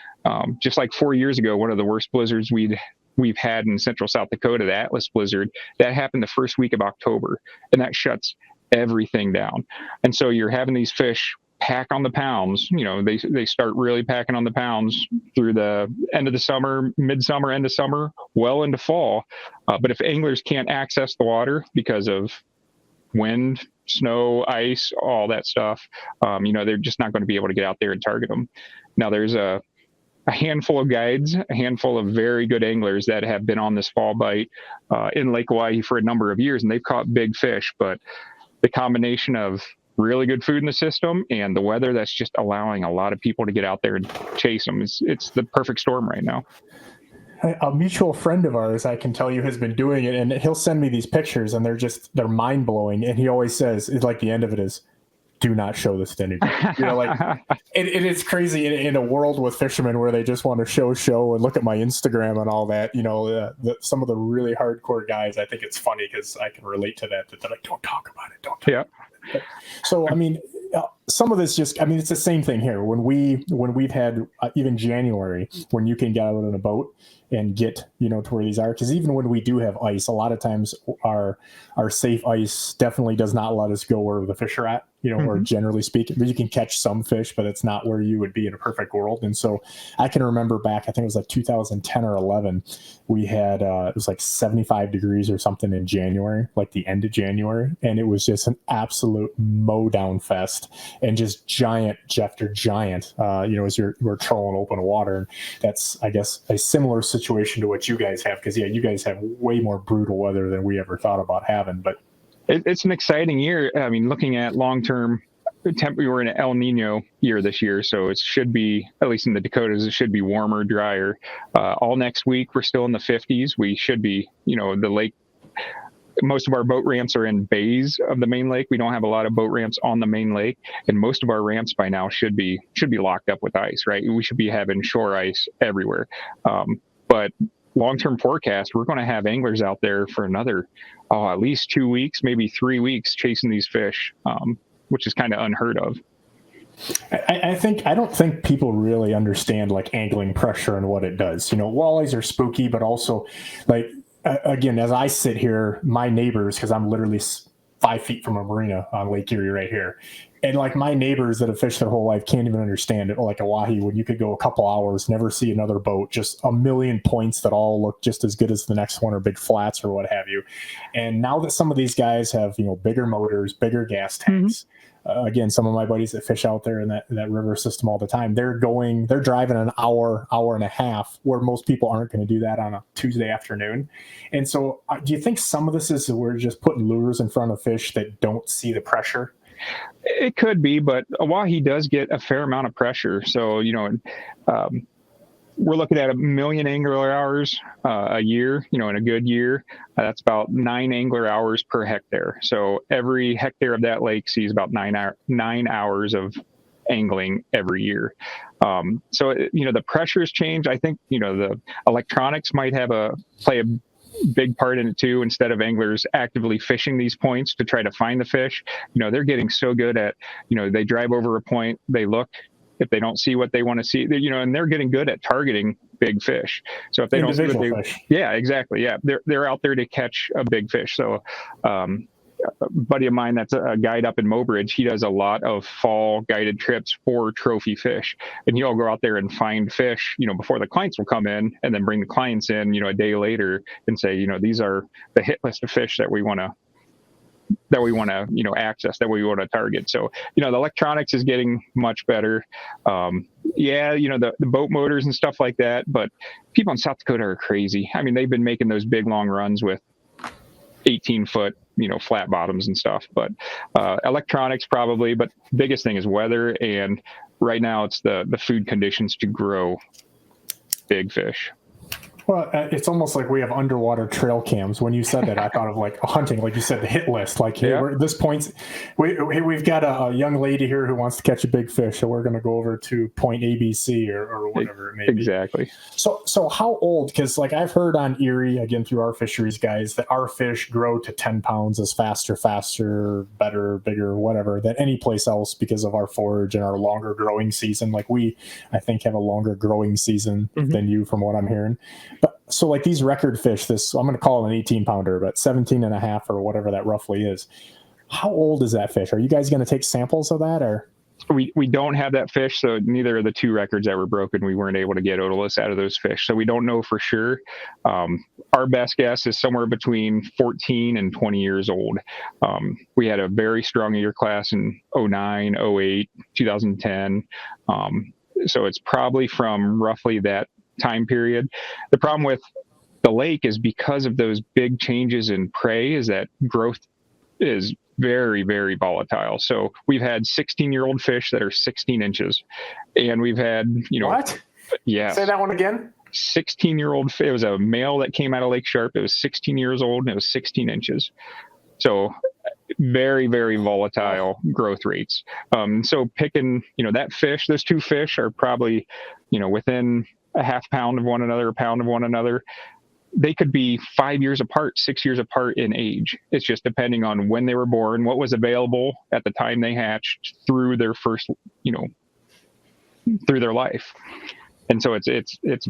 Just like 4 years ago, one of the worst blizzards we've had in central South Dakota, the Atlas blizzard, that happened the first week of October, and that shuts everything down. And so you're having these fish pack on the pounds. They start really packing on the pounds through the end of the summer, midsummer, end of summer, well into fall. But if anglers can't access the water because of wind, snow, ice, all that stuff, they're just not going to be able to get out there and target them. Now there's a handful of guides, a handful of very good anglers that have been on this fall bite in Lake Oahe for a number of years, and they've caught big fish. But the combination of really good food in the system and the weather that's just allowing a lot of people to get out there and chase them, it's the perfect storm right now. A mutual friend of ours, I can tell you, has been doing it, and he'll send me these pictures, and they're mind blowing. And he always says, it's like the end of it is, do not show this to anybody. It is crazy in a world with fishermen where they just want to show and look at my Instagram and all that. Some of the really hardcore guys, I think it's funny because I can relate to that they're like, don't talk about it. Don't talk about it. So, some of this it's the same thing here. When we've had even January, when you can get out in a boat and get, to where these are, because even when we do have ice, a lot of times our safe ice definitely does not let us go where the fish are at, or generally speaking. You can catch some fish, but it's not where you would be in a perfect world. And so I can remember back, I think it was like 2010 or 11, we had, it was like 75 degrees or something in January, like the end of January. And it was just an absolute mow down fest, and just giant after giant, as we're trolling open water. And that's, I guess, a similar situation to what you guys have, because you guys have way more brutal weather than we ever thought about having. But it's an exciting year. Looking at long-term we're in an El Nino year this year, so it should be, at least in the Dakotas, it should be warmer, drier. All next week, we're still in the 50s. We should be, the lake, most of our boat ramps are in bays of the main lake. We don't have a lot of boat ramps on the main lake, and most of our ramps by now should be locked up with ice, right? We should be having shore ice everywhere. But long-term forecast, we're going to have anglers out there for another, at least 2 weeks, maybe 3 weeks chasing these fish, which is kind of unheard of. I don't think people really understand like angling pressure and what it does. Walleyes are spooky, but also like, again, as I sit here, my neighbors, because I'm literally 5 feet from a marina on Lake Erie right here. And like my neighbors that have fished their whole life can't even understand it. Like Oahe, when you could go a couple hours, never see another boat, just a million points that all look just as good as the next one, or big flats or what have you. And now that some of these guys have, bigger motors, bigger gas tanks, again, some of my buddies that fish out there in that river system all the time, they're driving an hour and a half, where most people aren't going to do that on a Tuesday afternoon. And so do you think some of this is we're just putting lures in front of fish that don't see the pressure? It could be, but Oahe does get a fair amount of pressure. So, we're looking at 1 million angler hours a year, in a good year. That's about 9 angler hours per hectare. So every hectare of that lake sees about 9 hours of angling every year. So, the pressures change. I think, the electronics might play a big part in it too. Instead of anglers actively fishing these points to try to find the fish, they're getting so good at, they drive over a point, they look, if they don't see what they want to see, and they're getting good at targeting big fish. So if they don't see what yeah, exactly. Yeah. They're out there to catch a big fish. So, a buddy of mine that's a guide up in Mobridge, he does a lot of fall guided trips for trophy fish, and he'll go out there and find fish, before the clients will come in, and then bring the clients in, a day later, and say, these are the hit list of fish that we want to access, that we want to target. So the electronics is getting much better. The boat motors and stuff like that, but people in South Dakota are crazy. I mean, they've been making those big long runs with 18-foot flat bottoms and stuff, but electronics probably. But biggest thing is weather, and right now it's the food conditions to grow big fish. Well, it's almost like we have underwater trail cams. When you said that, I thought of like hunting, like you said, the hit list. Like, hey, we're at this point, we've got a young lady here who wants to catch a big fish, so we're going to go over to point ABC or whatever it may be. Exactly. So how old? Because like I've heard on Erie, again through our fisheries guys, that our fish grow to 10 pounds as faster, better, bigger, whatever, than any place else because of our forage and our longer growing season. Like I think, have a longer growing season than you, from what I'm hearing. But so like these record fish, I'm going to call it an 18 pounder, but 17 and a half or whatever that roughly is. How old is that fish? Are you guys going to take samples of that, or? We don't have that fish, so neither of the 2 records that were broken, we weren't able to get otoliths out of those fish. So we don't know for sure. Our best guess is somewhere between 14 and 20 years old. We had a very strong year class in 09, 08, 2010. So it's probably from roughly that time period. The problem with the lake is because of those big changes in prey is that growth is very, very volatile. So we've had 16-year-old fish that are 16 inches, and we've had, what? Yeah. Say that one again. 16-year-old. It was a male that came out of Lake Sharp. It was 16 years old, and it was 16 inches. So very, very volatile growth rates. So picking, that fish, those 2 fish are probably, within a half pound of one another, a pound of one another. They could be 5 years apart, 6 years apart in age. It's just depending on when they were born, what was available at the time they hatched through their first, through their life. And so it's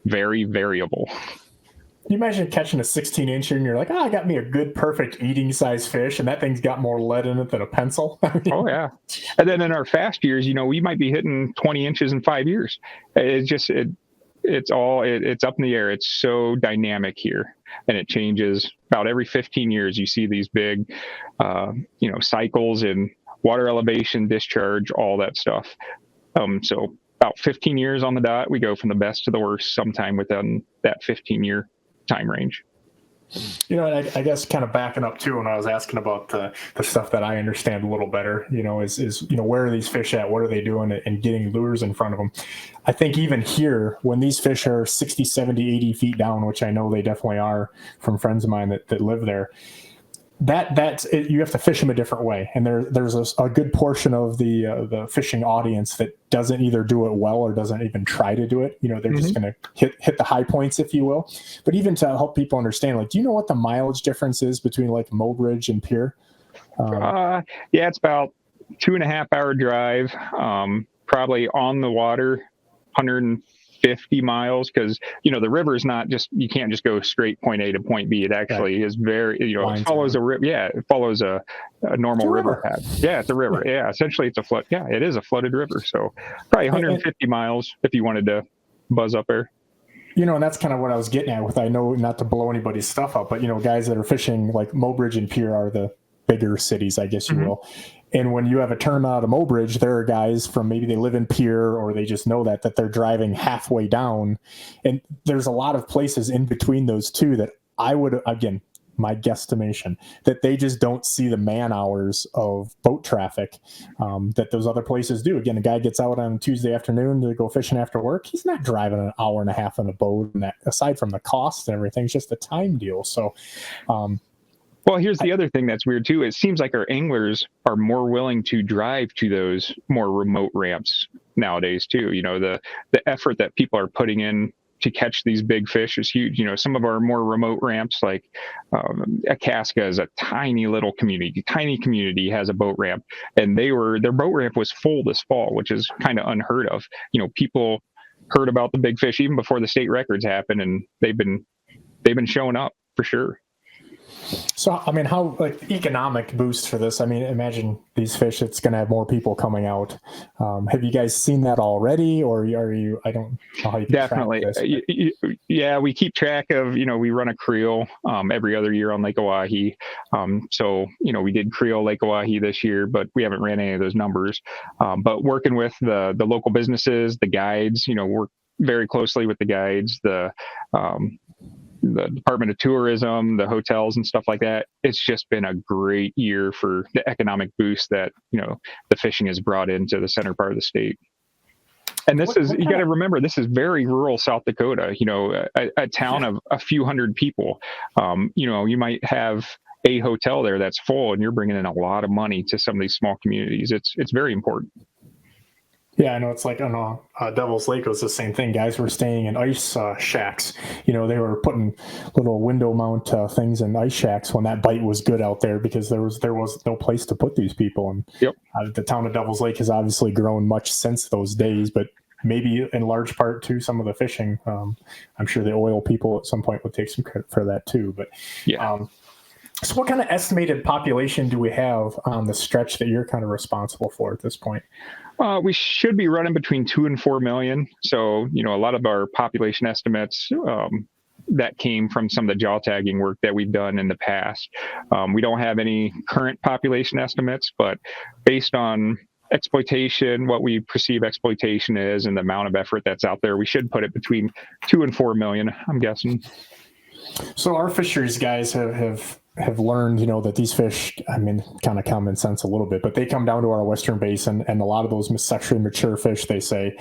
very variable. You imagine catching a 16-incher and you're like, I got me a good, perfect eating size fish, and that thing's got more lead in it than a pencil. Oh, yeah. And then in our fast years, we might be hitting 20 inches in 5 years. It's just, it's up in the air. It's so dynamic here, and it changes about every 15 years. You see these big, cycles in water elevation, discharge, all that stuff. So about 15 years on the dot, we go from the best to the worst sometime within that 15-year time range. I guess kind of backing up too, when I was asking about the stuff that I understand a little better, where are these fish at? What are they doing? And getting lures in front of them. I think even here, when these fish are 60, 70, 80 feet down, which I know they definitely are from friends of mine that live there, that's it, you have to fish them a different way, and there's a good portion of the fishing audience that doesn't either do it well or doesn't even try to do it. They're just going to hit the high points, if you will. But even to help people understand, like, do you know what the mileage difference is between like Mobridge and Pier? Yeah, it's about 2.5 hour drive, probably on the water, 150 miles, because the river is not just, you can't just go straight point A to point B. It actually is very, it follows a river. Yeah, it follows a normal river path. Yeah, it's a river. Yeah, essentially it's a flood. Yeah, it is a flooded river. So probably 150 miles if you wanted to buzz up there. And that's kind of what I was getting at with, I know not to blow anybody's stuff up, but guys that are fishing like Mobridge and Pier are the bigger cities, I guess you will. And when you have a tournament out of Mobridge, there are guys from, maybe they live in Pier, or they just know that they're driving halfway down. And there's a lot of places in between those two that I would, again, my guesstimation, that they just don't see the man hours of boat traffic that those other places do. Again, a guy gets out on Tuesday afternoon to go fishing after work. He's not driving an hour and a half on a boat. And that, aside from the cost and everything, it's just a time deal. So, well, here's the other thing that's weird too. It seems like our anglers are more willing to drive to those more remote ramps nowadays too. The effort that people are putting in to catch these big fish is huge. Some of our more remote ramps, like Akaska, is a tiny little community. Tiny community has a boat ramp, and their boat ramp was full this fall, which is kind of unheard of. People heard about the big fish even before the state records happened, and they've been showing up for sure. So, how, like, economic boost for this? Imagine these fish, it's going to have more people coming out. Have you guys seen that already, or are you, I don't know how you can definitely track this, yeah, we keep track of, we run a creel every other year on Lake Oahe. So, we did creel Lake Oahe this year, but we haven't ran any of those numbers. But working with the local businesses, the guides, work very closely with the guides, the Department of Tourism, the hotels and stuff like that. It's just been a great year for the economic boost that, the fishing has brought into the center part of the state. And this you got to remember, this is very rural South Dakota, a town of a few hundred people. You might have a hotel there that's full, and you're bringing in a lot of money to some of these small communities. It's very important. Yeah, I know. It's like on Devil's Lake, it was the same thing. Guys were staying in ice shacks. They were putting little window mount things in ice shacks when that bite was good out there, because there was no place to put these people. And the town of Devil's Lake has obviously grown much since those days, but maybe in large part to some of the fishing. I'm sure the oil people at some point would take some credit for that too. But so what kind of estimated population do we have on the stretch that you're kind of responsible for at this point? We should be running between 2 and 4 million. So, a lot of our population estimates that came from some of the jaw tagging work that we've done in the past. We don't have any current population estimates, but based on exploitation, what we perceive exploitation is, and the amount of effort that's out there, we should put it between 2 and 4 million, I'm guessing. So our fisheries guys have learned, that these fish, kind of common sense a little bit, but they come down to our Western Basin, and a lot of those sexually mature fish, they say,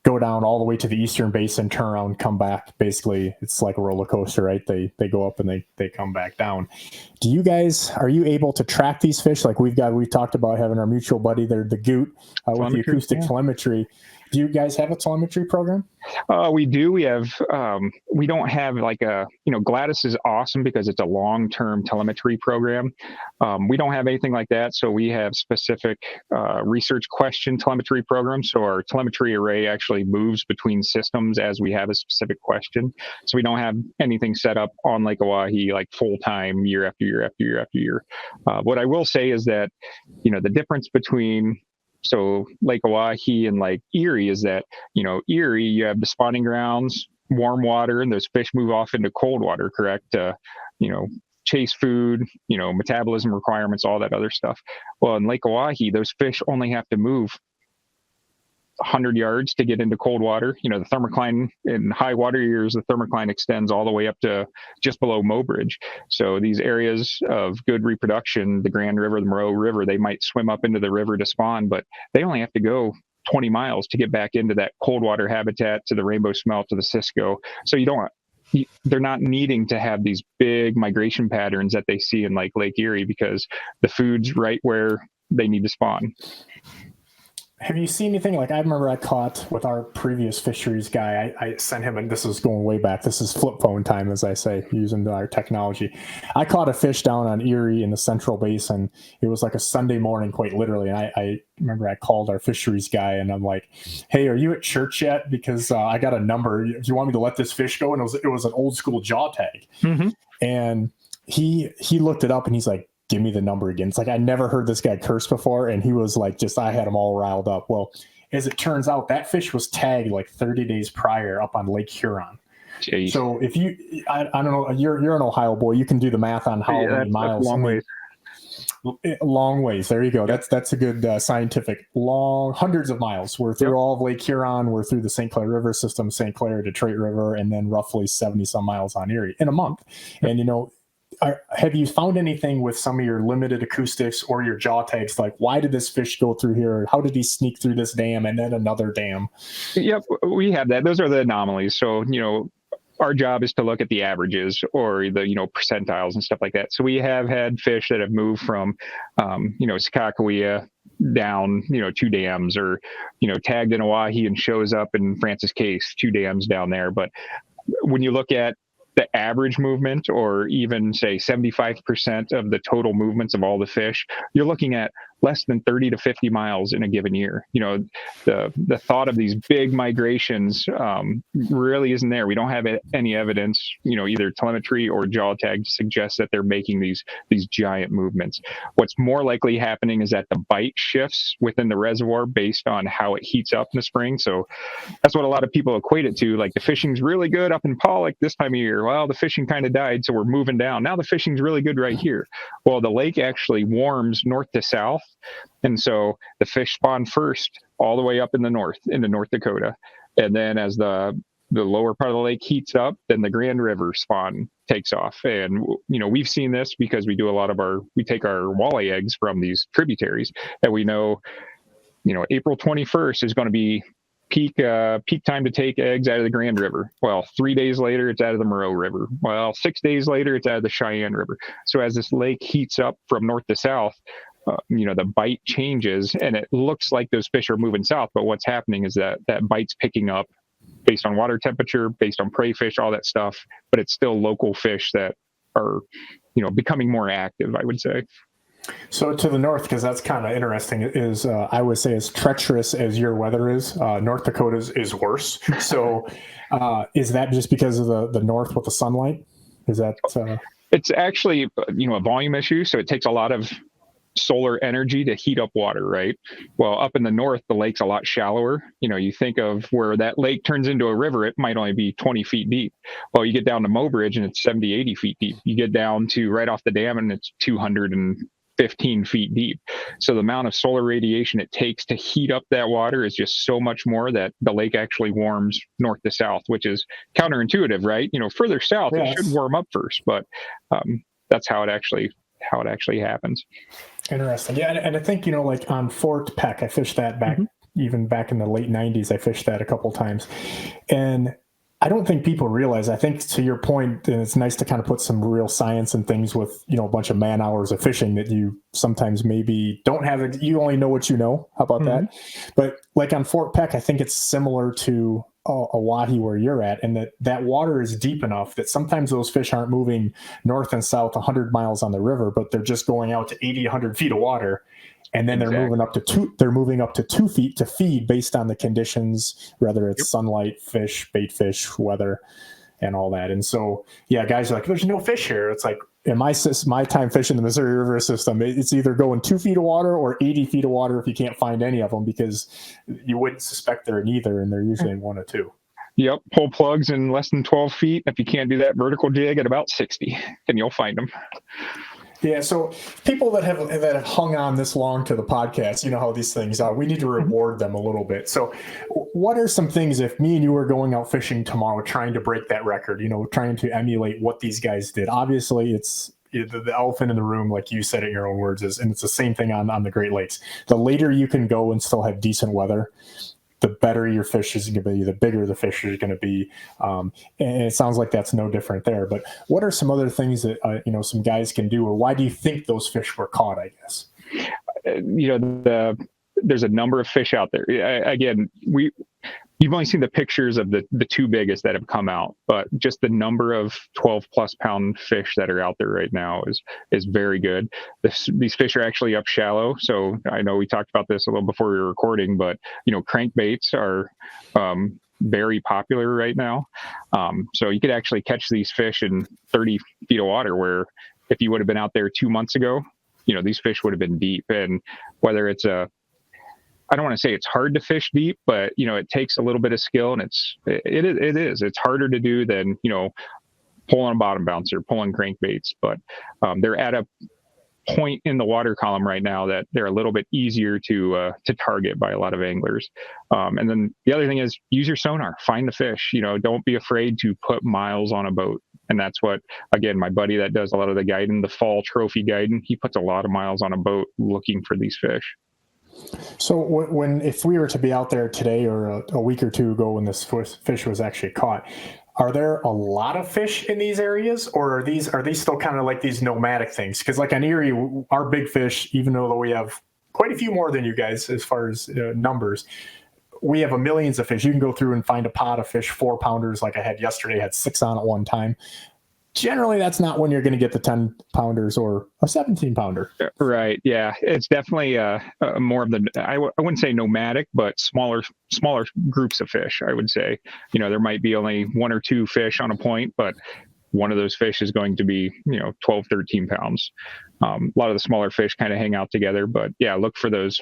go down all the way to the Eastern Basin, turn around, come back. Basically, it's like a roller coaster, right? They go up and they come back down. Are you able to track these fish? Like we've talked about having our mutual buddy there, the Goot, with the acoustic telemetry. Do you guys have a telemetry program? We do. We have. We don't have like a. Gladys is awesome because it's a long-term telemetry program. We don't have anything like that. So we have specific research question telemetry programs. So our telemetry array actually moves between systems as we have a specific question. So we don't have anything set up on Lake Oahe like full-time year after year after year after year. What I will say is that the difference between Lake Oahe and Lake Erie is that, Erie, you have the spawning grounds, warm water, and those fish move off into cold water, correct? Chase food, metabolism requirements, all that other stuff. Well, in Lake Oahe, those fish only have to move 100 yards to get into cold water. You know, the thermocline in high water years, the thermocline extends all the way up to just below Mobridge. So these areas of good reproduction, the Grand River, the Moreau River, they might swim up into the river to spawn, but they only have to go 20 miles to get back into that cold water habitat, to the rainbow smelt, to the Cisco. So they're not needing to have these big migration patterns that they see in like Lake Erie, because the food's right where they need to spawn. Have you seen anything like, I remember I caught with our previous fisheries guy, I sent him, and this is going way back, this is flip phone time, as I say, using our technology. I caught a fish down on Erie in the Central Basin. It was like a Sunday morning, quite literally. And I remember I called our fisheries guy and I'm like, hey, are you at church yet? Because I got a number. Do you want me to let this fish go? And it was an old school jaw tag. Mm-hmm. And he looked it up and he's like, give me the number again. It's like, I never heard this guy curse before. And he was like, I had him all riled up. Well, as it turns out, that fish was tagged like 30 days prior up on Lake Huron. Jeez. So if I don't know, you're an Ohio boy, you can do the math on how many miles. Long ways. Long ways. There you go. That's a good scientific hundreds of miles. We're through all of Lake Huron. We're through the St. Clair River system, St. Clair, Detroit River, and then roughly 70 some miles on Erie in a month. And, have you found anything with some of your limited acoustics or your jaw tags? Like, why did this fish go through here? How did he sneak through this dam and then another dam? Yep, we have that. Those are the anomalies. So, our job is to look at the averages or the, percentiles and stuff like that. So we have had fish that have moved from, Sakakawea down, 2 dams, or, tagged in Oahe and shows up in Francis Case, 2 dams down there. But when you look at the average movement, or even say 75% of the total movements of all the fish, you're looking at less than 30 to 50 miles in a given year. The thought of these big migrations really isn't there. We don't have any evidence, either telemetry or jaw tag to suggest that they're making these giant movements. What's more likely happening is that the bite shifts within the reservoir based on how it heats up in the spring. So that's what a lot of people equate it to. Like, the fishing's really good up in Pollock this time of year. Well, the fishing kind of died, so we're moving down. Now the fishing's really good right here. Well, the lake actually warms north to south. And so the fish spawn first all the way up in the north, into North Dakota. And then as the lower part of the lake heats up, then the Grand River spawn takes off. And, we've seen this because we do we take our walleye eggs from these tributaries, and we know, April 21st is going to be peak time to take eggs out of the Grand River. Well, 3 days later, it's out of the Moreau River. Well, 6 days later, it's out of the Cheyenne River. So as this lake heats up from north to south, the bite changes, and it looks like those fish are moving south. But what's happening is that bite's picking up based on water temperature, based on prey fish, all that stuff. But it's still local fish that are, becoming more active, I would say. So to the north, because that's kind of interesting, is I would say as treacherous as your weather is, North Dakota's is worse. So is that just because of the north with the sunlight? Is that? It's actually, a volume issue. So it takes a lot of solar energy to heat up water, right? Well, up in the north, the lake's a lot shallower. You think of where that lake turns into a river, it might only be 20 feet deep. Well, you get down to Mobridge and it's 70, 80 feet deep. You get down to right off the dam and it's 215 feet deep. So the amount of solar radiation it takes to heat up that water is just so much more that the lake actually warms north to south, which is counterintuitive, right? Further south, It should warm up first, but that's how it actually happens. Interesting. Yeah. And I think, like on Fort Peck, I fished that back, even back in the late 90s, I fished that a couple times. And I don't think people realize, I think to your point, and it's nice to kind of put some real science and things with, a bunch of man hours of fishing that you sometimes maybe don't have. You only know what you know. How about that? But like on Fort Peck, I think it's similar to Oahe where you're at, and that water is deep enough that sometimes those fish aren't moving north and south 100 miles on the river, but they're just going out to 80, 100 feet of water. And then they're moving up to 2 feet to feed based on the conditions, whether it's sunlight, fish, bait fish, weather, and all that. And so, guys are like, there's no fish here. It's like, in my time fishing the Missouri River system, it's either going 2 feet of water or 80 feet of water if you can't find any of them, because you wouldn't suspect they're in either, and they're usually in 1 or 2. Yep, pull plugs in less than 12 feet. If you can't do that vertical jig at about 60, then you'll find them. Yeah, so people that have hung on this long to the podcast, you know how these things are. We need to reward them a little bit. So, what are some things if me and you were going out fishing tomorrow, trying to break that record? You know, trying to emulate what these guys did. Obviously, it's the elephant in the room, like you said it in your own words, and it's the same thing on the Great Lakes. The later you can go and still have decent weather, the better your fish is going to be, the bigger the fish is going to be. And it sounds like that's no different there. But what are some other things that, some guys can do, or why do you think those fish were caught, I guess? There's a number of fish out there. Again, you've only seen the pictures of the two biggest that have come out, but just the number of 12 plus pound fish that are out there right now is very good. These fish are actually up shallow. So I know we talked about this a little before we were recording, but crankbaits are very popular right now. So you could actually catch these fish in 30 feet of water, where if you would have been out there 2 months ago, these fish would have been deep. And whether it's I don't want to say it's hard to fish deep, but it takes a little bit of skill, and it's harder to do than pulling a bottom bouncer, pulling crankbaits. But they're at a point in the water column right now that they're a little bit easier to target by a lot of anglers. And then the other thing is, use your sonar, find the fish. Don't be afraid to put miles on a boat. And that's what, again, my buddy that does a lot of the guiding, the fall trophy guiding, he puts a lot of miles on a boat looking for these fish. So if we were to be out there today or a week or two ago when this fish was actually caught, are there a lot of fish in these areas, or are these still kind of like these nomadic things? Because like on Erie, our big fish, even though we have quite a few more than you guys as far as numbers, we have millions of fish. You can go through and find a pot of fish, 4-pounders, like I had yesterday, had 6 on at one time. Generally, that's not when you're going to get the 10-pounders or a 17-pounder. Right. Yeah. It's definitely more of I wouldn't say nomadic, but smaller groups of fish, I would say. There might be only 1 or 2 fish on a point, but one of those fish is going to be, 12, 13 pounds. A lot of the smaller fish kind of hang out together, but yeah, look for those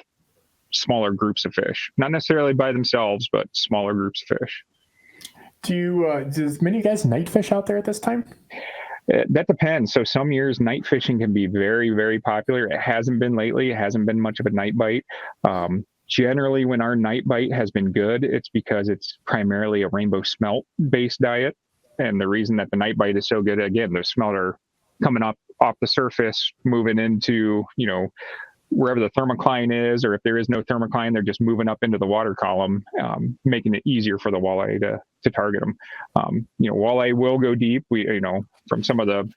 smaller groups of fish, not necessarily by themselves, but smaller groups of fish. Does many guys night fish out there at this time? That depends. So some years night fishing can be very, very popular. It hasn't been lately. It hasn't been much of a night bite. Generally, when our night bite has been good, it's because it's primarily a rainbow smelt based diet. And the reason that the night bite is so good, again, the smelt are coming up off the surface, moving into, wherever the thermocline is, or if there is no thermocline, they're just moving up into the water column, making it easier for the walleye to target them. Walleye will go deep. We, from some of the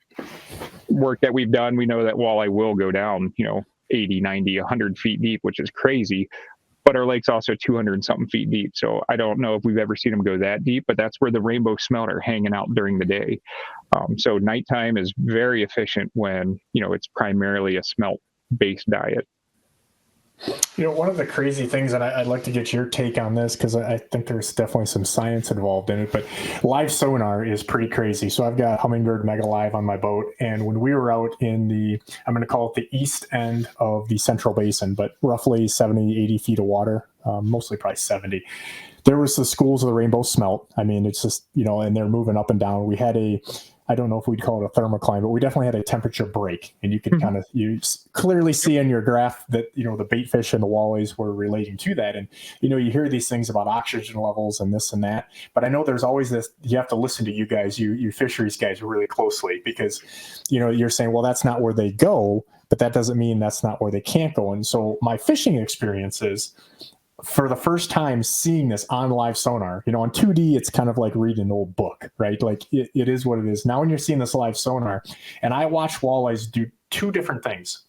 work that we've done, we know that walleye will go down, 80, 90, 100 feet deep, which is crazy. But our lake's also 200 and something feet deep. So I don't know if we've ever seen them go that deep, but that's where the rainbow smelt are hanging out during the day. So nighttime is very efficient when, it's primarily a smelt based diet. One of the crazy things, and I'd like to get your take on this because I think there's definitely some science involved in it, but live sonar is pretty crazy. So I've got Humminbird Mega Live on my boat, and when we were out in I'm going to call it the east end of the Central Basin, but roughly 70, 80 feet of water, mostly probably 70. There was the schools of the rainbow smelt. I mean, it's just, and they're moving up and down. We had I don't know if we'd call it a thermocline, but we definitely had a temperature break, and you could you clearly see in your graph that, the bait fish and the walleyes were relating to that. And, you hear these things about oxygen levels and this and that, but I know there's always this, you have to listen to you guys, you fisheries guys really closely, because, you're saying, well, that's not where they go, but that doesn't mean that's not where they can't go. And so my fishing experience is, for the first time seeing this on live sonar, on 2D, it's kind of like reading an old book, right? Like it is what it is. Now, when you're seeing this live sonar, and I watch walleyes do 2 different things,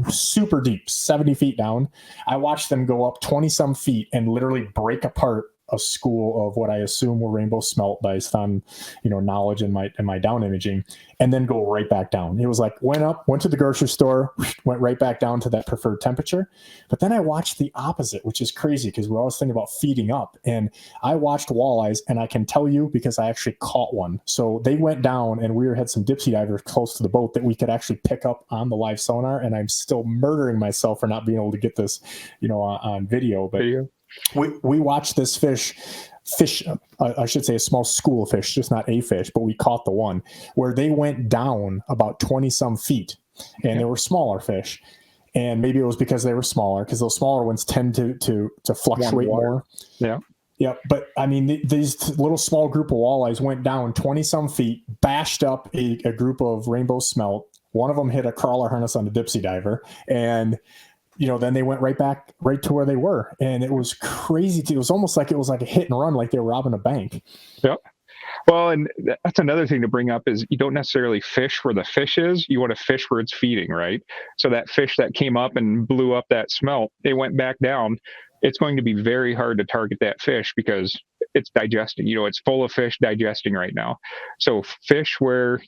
super deep, 70 feet down. I watched them go up 20 some feet and literally break apart a school of what I assume were rainbow smelt based on, knowledge and my down imaging, and then go right back down. It was like, went up, went to the grocery store, went right back down to that preferred temperature. But then I watched the opposite, which is crazy because we're always thinking about feeding up. And I watched walleyes, and I can tell you because I actually caught one. So they went down, and we had some dipsy divers close to the boat that we could actually pick up on the live sonar. And I'm still murdering myself for not being able to get this, on video. But we watched this fish, I should say a small school of fish, just not a fish, but we caught the one where they went down about 20 some feet and they were smaller fish. And maybe it was because they were smaller, because those smaller ones tend to fluctuate more. Yeah. Yeah. But I mean, these little small group of walleyes went down 20 some feet, bashed up a group of rainbow smelt. One of them hit a crawler harness on a dipsy diver, and then they went right back right to where they were. And it was crazy. It was almost like it was like a hit and run, like they were robbing a bank. Yep. Well, and that's another thing to bring up is you don't necessarily fish where the fish is. You want to fish where it's feeding, right? So that fish that came up and blew up that smelt, it went back down. It's going to be very hard to target that fish because it's digesting. It's full of fish digesting right now. So fish where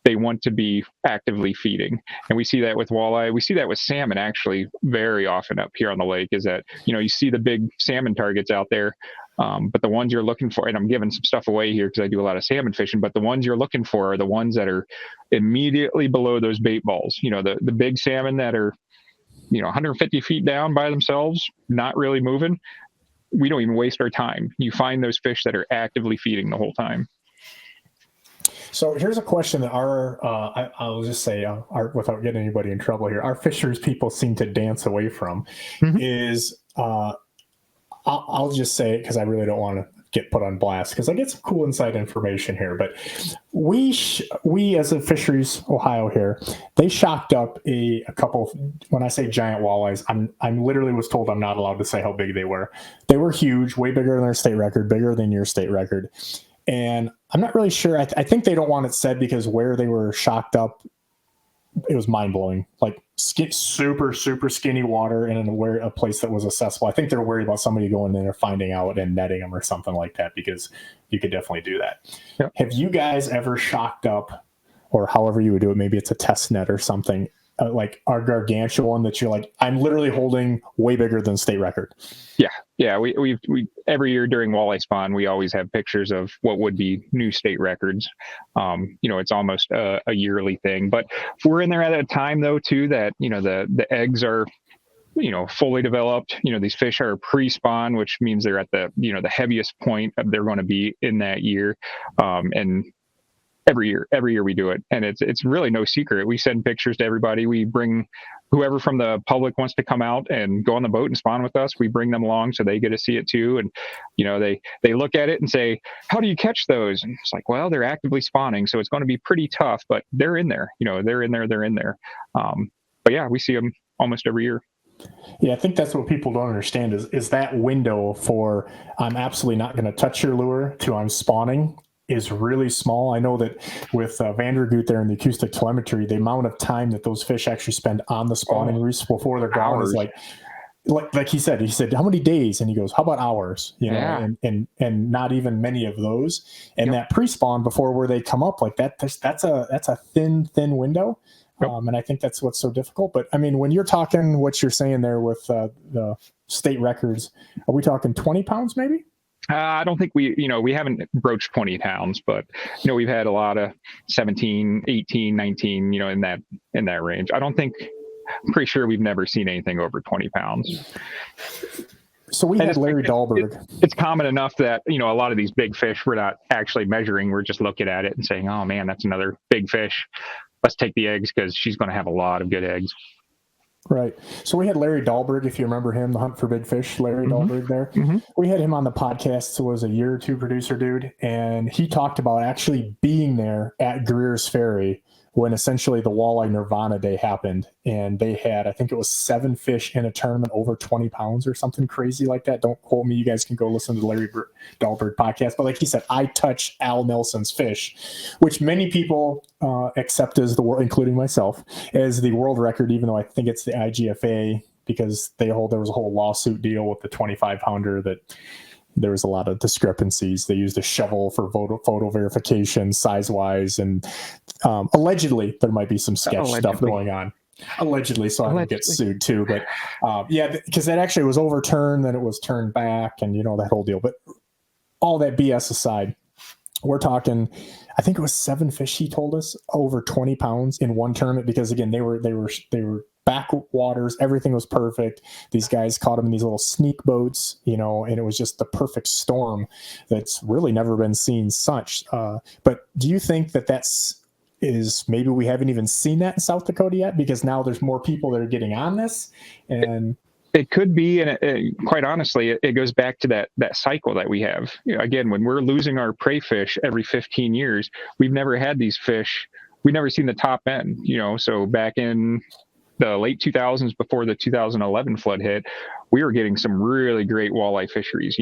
they want to be actively feeding. And we see that with walleye. We see that with salmon actually very often up here on the lake, is that, you see the big salmon targets out there. But the ones you're looking for, and I'm giving some stuff away here because I do a lot of salmon fishing, but the ones you're looking for are the ones that are immediately below those bait balls. The big salmon that are, 150 feet down by themselves, not really moving. We don't even waste our time. You find those fish that are actively feeding the whole time. So here's a question that I'll just say, without getting anybody in trouble here, our fisheries people seem to dance away from is, I'll just say it because I really don't want to get put on blast because I get some cool inside information here. But we as a Fisheries Ohio here, they shocked up a couple. When I say giant walleyes, I'm literally was told I'm not allowed to say how big they were. They were huge, way bigger than their state record, bigger than your state record. And I'm not really sure. I think they don't want it said because where they were shocked up, it was mind blowing. Like super, super skinny water in a place that was accessible. I think they're worried about somebody going in there, finding out and netting them or something like that, because you could definitely do that. Yep. Have you guys ever shocked up, or however you would do it? Maybe it's a test net or something, like our gargantuan that you're like, I'm literally holding way bigger than state record. Yeah. We every year during walleye spawn, we always have pictures of what would be new state records. It's almost a yearly thing, but we're in there at a time though too that, the eggs are, fully developed. These fish are pre-spawn, which means they're at the, the heaviest point they're going to be in that year. And every year we do it, and it's really no secret. We send pictures to everybody. We bring whoever from the public wants to come out and go on the boat and spawn with us. We bring them along so they get to see it too. And they look at it and say, how do you catch those? And it's like, well, they're actively spawning, so it's going to be pretty tough, but they're in there. They're in there. But yeah, we see them almost every year. Yeah, I think that's what people don't understand is that window for I'm absolutely not going to touch your lure to I'm spawning is really small. I know that with Vandergoot there in the acoustic telemetry, the amount of time that those fish actually spend on the spawning reefs before they're gone is like he said, how many days? And he goes, how about hours? And not even many of those. And that pre-spawn before where they come up like that, that's a thin window. Yep. And I think that's what's so difficult. But I mean, when you're talking what you're saying there with the state records, are we talking 20 pounds maybe? I don't think we haven't broached 20 pounds, but, we've had a lot of 17, 18, 19, in that range. I'm pretty sure we've never seen anything over 20 pounds. So we had Larry Dahlberg. It's common enough that, a lot of these big fish, we're not actually measuring. We're just looking at it and saying, oh man, that's another big fish. Let's take the eggs because she's going to have a lot of good eggs. Right. So we had Larry Dahlberg, if you remember him, the Hunt for Big Fish, Larry Dahlberg there. Mm-hmm. We had him on the podcast. It was a year or two producer dude. And he talked about actually being there at Greer's Ferry when essentially the Walleye Nirvana Day happened. And they had, I think it was 7 fish in a tournament over 20 pounds or something crazy like that. Don't quote me. You guys can go listen to the Larry Dahlberg podcast. But like he said, I touch Al Nelson's fish, which many people accept as the world, including myself, as the world record, even though I think it's the IGFA because there was a whole lawsuit deal with the 25 pounder that there was a lot of discrepancies. They used a shovel for photo verification size wise. And allegedly there might be some sketch stuff going on. Allegedly, so I don't get sued too. But because that actually was overturned, then it was turned back and that whole deal. But all that BS aside, we're talking, I think it was 7 fish he told us over 20 pounds in one tournament because again, they were backwaters, everything was perfect. These guys caught them in these little sneak boats, and it was just the perfect storm that's really never been seen such. But do you think that that's is maybe we haven't even seen that in South Dakota yet, because now there's more people that are getting on this. And it could be, and quite honestly, it goes back to that cycle that we have. Again, when we're losing our prey fish every 15 years, we've never had these fish. We've never seen the top end, so back in the late 2000s, before the 2011 flood hit, we were getting some really great walleye fisheries,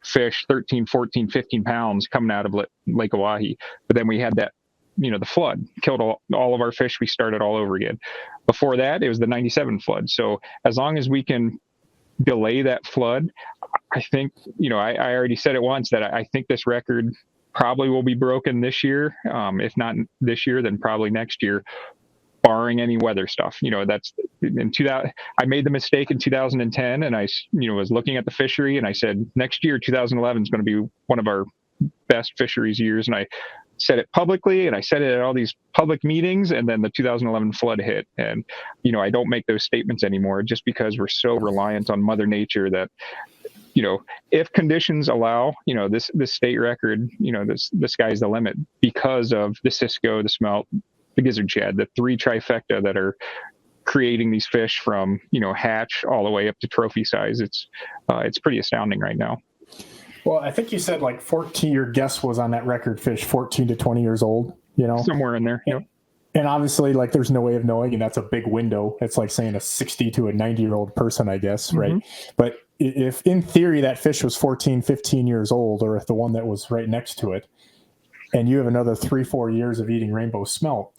fish 13, 14, 15 pounds coming out of Lake Oahe. But then we had that, the flood killed all of our fish. We started all over again. Before that, it was the 97 flood. So as long as we can delay that flood, I think, I already said it once that I think this record probably will be broken this year. If not this year, then probably next year, barring any weather stuff. That's in 2000. I made the mistake in 2010, and I, was looking at the fishery, and I said, next year, 2011 is going to be one of our best fisheries years. And I said it publicly, and I said it at all these public meetings, and then the 2011 flood hit. And, I don't make those statements anymore, just because we're so reliant on Mother Nature that, if conditions allow, this state record, the sky's the limit, because of the Cisco, the smelt, the gizzard shad, the three trifecta that are creating these fish from, hatch all the way up to trophy size. It's pretty astounding right now. Well, I think you said like 14, your guess was on that record fish, 14 to 20 years old, Somewhere in there. And obviously, like, there's no way of knowing, and that's a big window. It's like saying a 60 to a 90-year-old person, I guess, right? Mm-hmm. But if in theory that fish was 14, 15 years old, or if the one that was right next to it, and you have another 3-4 years of eating rainbow smelt,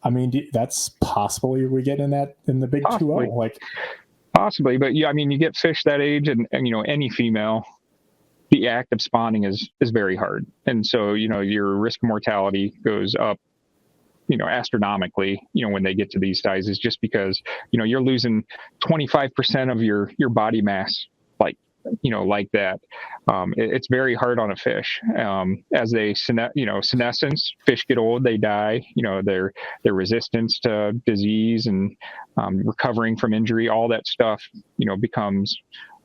I mean, that's possibly we get in the big 2-0. Like, possibly, but yeah, I mean, you get fish that age, and any female, the act of spawning is very hard, and so your risk of mortality goes up, astronomically, when they get to these sizes, just because you're losing 25% of your body mass, like that. It's very hard on a fish. As they senescence, fish get old, they die. Their resistance to disease and recovering from injury, all that stuff, becomes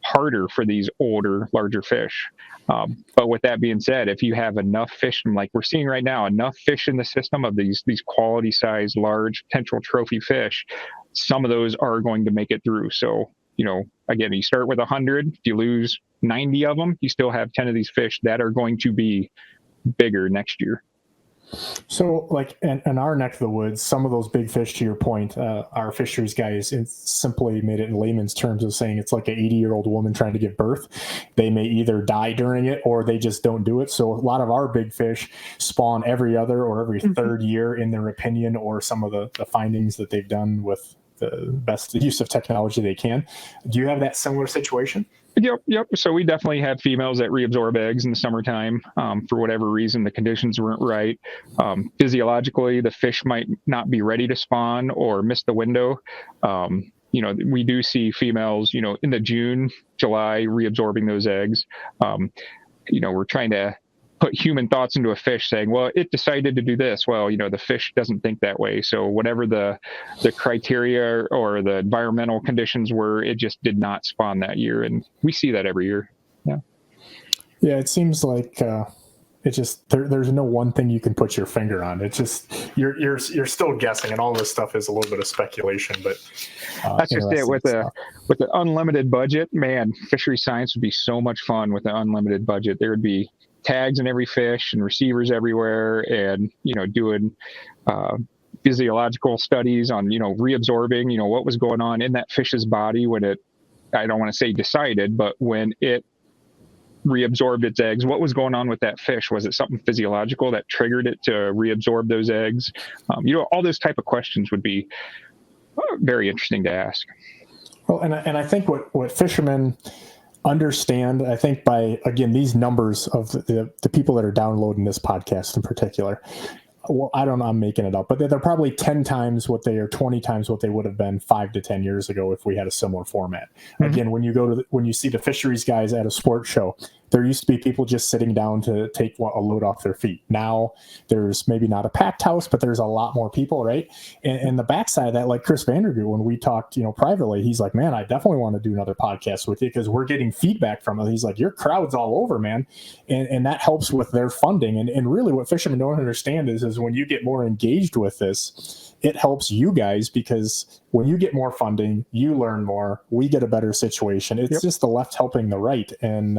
harder for these older, larger fish. But with that being said, if you have enough fish, like we're seeing right now, enough fish in the system of these quality size, large potential trophy fish, some of those are going to make it through. So, again, you start with 100, if you lose 90 of them, you still have 10 of these fish that are going to be bigger next year. So, like, in our neck of the woods, some of those big fish, to your point, our fisheries guys simply made it in layman's terms of saying it's like an 80-year-old woman trying to give birth. They may either die during it or they just don't do it. So a lot of our big fish spawn every other or every third year, in their opinion, or some of the findings that they've done with the best use of technology they can. Do you have that similar situation? Yep. So we definitely have females that reabsorb eggs in the summertime. For whatever reason, the conditions weren't right. Physiologically, the fish might not be ready to spawn or miss the window. We do see females, in the June, July, reabsorbing those eggs. We're trying to put human thoughts into a fish, saying, well, it decided to do this. Well, the fish doesn't think that way. So whatever the criteria or the environmental conditions were, it just did not spawn that year. And we see that every year. Yeah, it seems like it just there's no one thing you can put your finger on. It's just you're still guessing, and all this stuff is a little bit of speculation. But that's just it. With the unlimited budget, man, fishery science would be so much fun with the unlimited budget. There would be tags in every fish and receivers everywhere, and doing physiological studies on reabsorbing what was going on in that fish's body when it, I don't want to say decided, but when it reabsorbed its eggs, what was going on with that fish? Was it something physiological that triggered it to reabsorb those eggs? All those type of questions would be very interesting to ask. Well, and I think what fishermen understand, I think, by, again, these numbers of the people that are downloading this podcast in particular, well, I don't know, I'm making it up, but they're probably 10 times what they are, 20 times what they would have been 5 to 10 years ago if we had a similar format. Mm-hmm. Again, when you see the fisheries guys at a sports show, There used to be people just sitting down to take a load off their feet. Now there's maybe not a packed house, but there's a lot more people, right? And the backside of that, like Chris Vandergoo, when we talked, privately, he's like, man, I definitely want to do another podcast with you because we're getting feedback from it. He's like, your crowd's all over, man. And that helps with their funding. And really what fishermen don't understand is when you get more engaged with this, it helps you guys because when you get more funding, you learn more, we get a better situation. It's just the left helping the right. And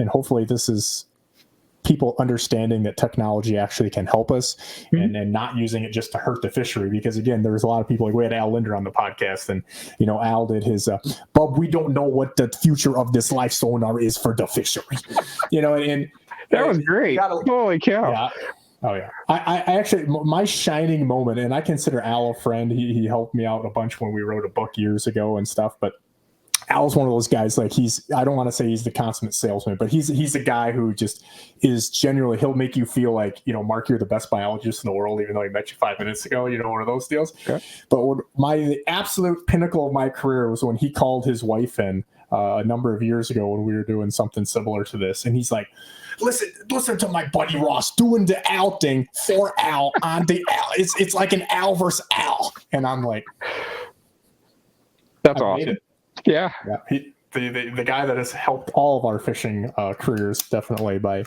hopefully this is people understanding that technology actually can help us and not using it just to hurt the fishery. Because again, there's a lot of people, like we had Al Linder on the podcast and, Al did his, Bub, we don't know what the future of this life sonar is for the fishery, and that was great. Holy cow. Yeah. Oh yeah. I actually, my shining moment, and I consider Al a friend. He helped me out a bunch when we wrote a book years ago and stuff, but Al's one of those guys, like I don't want to say he's the consummate salesman, but he's a guy who just is generally, he'll make you feel like, Mark, you're the best biologist in the world, even though he met you 5 minutes ago, one of those deals. Okay. But the absolute pinnacle of my career was when he called his wife in a number of years ago when we were doing something similar to this. And he's like, listen to my buddy Ross doing the Al thing for Al on the Al. It's like an Al versus Al. And I'm like, that's awesome. Yeah. The guy that has helped all of our fishing careers definitely by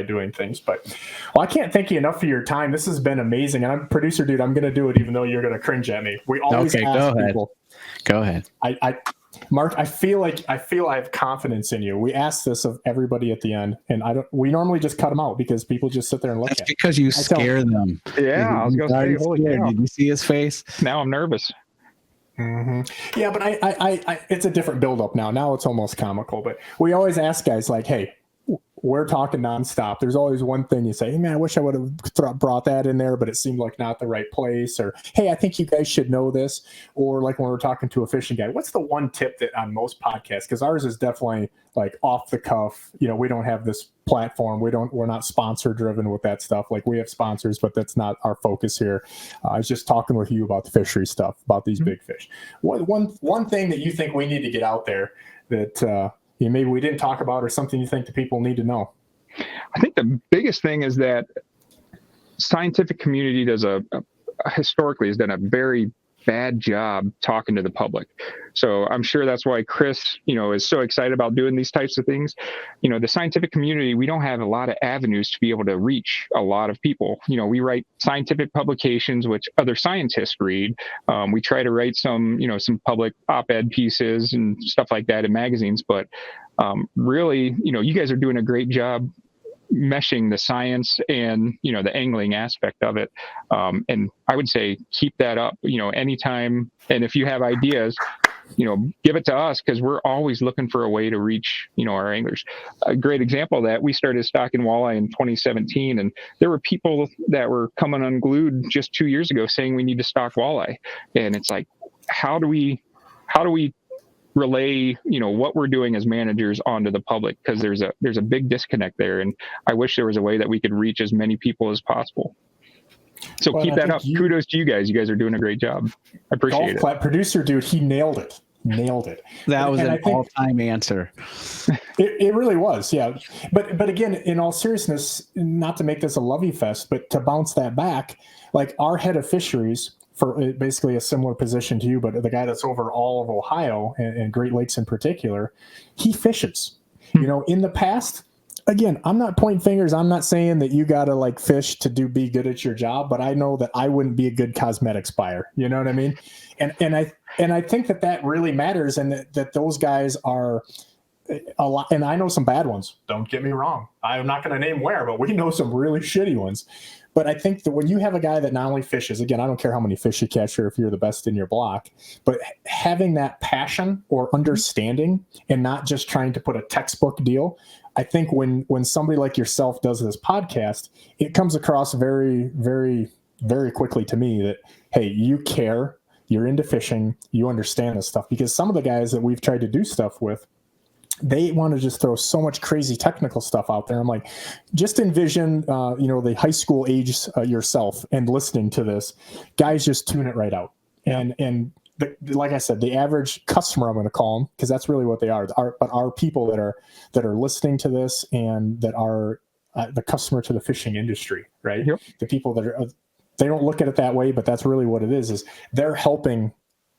doing things. But I can't thank you enough for your time. This has been amazing. And I'm producer, dude. I'm going to do it even though you're going to cringe at me. We always ask people. Go ahead. Mark, I feel I have confidence in you. We ask this of everybody at the end, and we normally just cut them out because people just sit there and look at it. That's because you scare them. Yeah, I was going to say, holy cow. Did you see his face? Now I'm nervous. Mm-hmm. Yeah, but I it's a different buildup now. Now it's almost comical. But we always ask guys like, hey, we're talking nonstop. There's always one thing you say, hey, man, I wish I would have brought that in there, but it seemed like not the right place. Or, hey, I think you guys should know this. Or like when we're talking to a fishing guy, what's the one tip that on most podcasts, because ours is definitely like off the cuff. We don't have this platform. We're not sponsor driven with that stuff. Like we have sponsors, but that's not our focus here. I was just talking with you about the fishery stuff, about these big fish. One thing that you think we need to get out there that, maybe we didn't talk about or something you think the people need to know? I think the biggest thing is that scientific community historically has done a very bad job talking to the public. So I'm sure that's why Chris, is so excited about doing these types of things. The scientific community, we don't have a lot of avenues to be able to reach a lot of people. We write scientific publications, which other scientists read. We try to write some public op-ed pieces and stuff like that in magazines. But really, you guys are doing a great job meshing the science and the angling aspect of it, and I would say keep that up anytime, and if you have ideas, give it to us because we're always looking for a way to reach our anglers. A great example of that, we started stocking walleye in 2017, and there were people that were coming unglued just 2 years ago saying we need to stock walleye, and it's like, how do we relay what we're doing as managers onto the public, because there's a big disconnect there, and I wish there was a way that we could reach as many people as possible. So keep that up. Kudos to you guys are doing a great job. I appreciate it. Producer dude, he nailed it. That was an all-time answer. It really was, yeah. But again, in all seriousness, not to make this a lovey fest, but to bounce that back, like our head of fisheries, for basically a similar position to you, but the guy that's over all of Ohio and Great Lakes in particular, he fishes. In the past, again, I'm not pointing fingers. I'm not saying that you got to like fish to be good at your job, but I know that I wouldn't be a good cosmetics buyer. You know what I mean? And I think that really matters, and that those guys are a lot. And I know some bad ones. Don't get me wrong. I'm not going to name where, but we know some really shitty ones. But I think that when you have a guy that not only fishes, again, I don't care how many fish you catch or if you're the best in your block, but having that passion or understanding and not just trying to put a textbook deal. I think when somebody like yourself does this podcast, it comes across very, very, very quickly to me that, hey, you care, you're into fishing, you understand this stuff. Because some of the guys that we've tried to do stuff with, they want to just throw so much crazy technical stuff out there. I'm like, just envision, the high school age yourself and listening to this. Guys just tune it right out. And like I said, the average customer, I'm going to call them, because that's really what they are. But our people that are listening to this and that are the customer to the fishing industry, right? Yep. The people that are, they don't look at it that way, but that's really what it is they're helping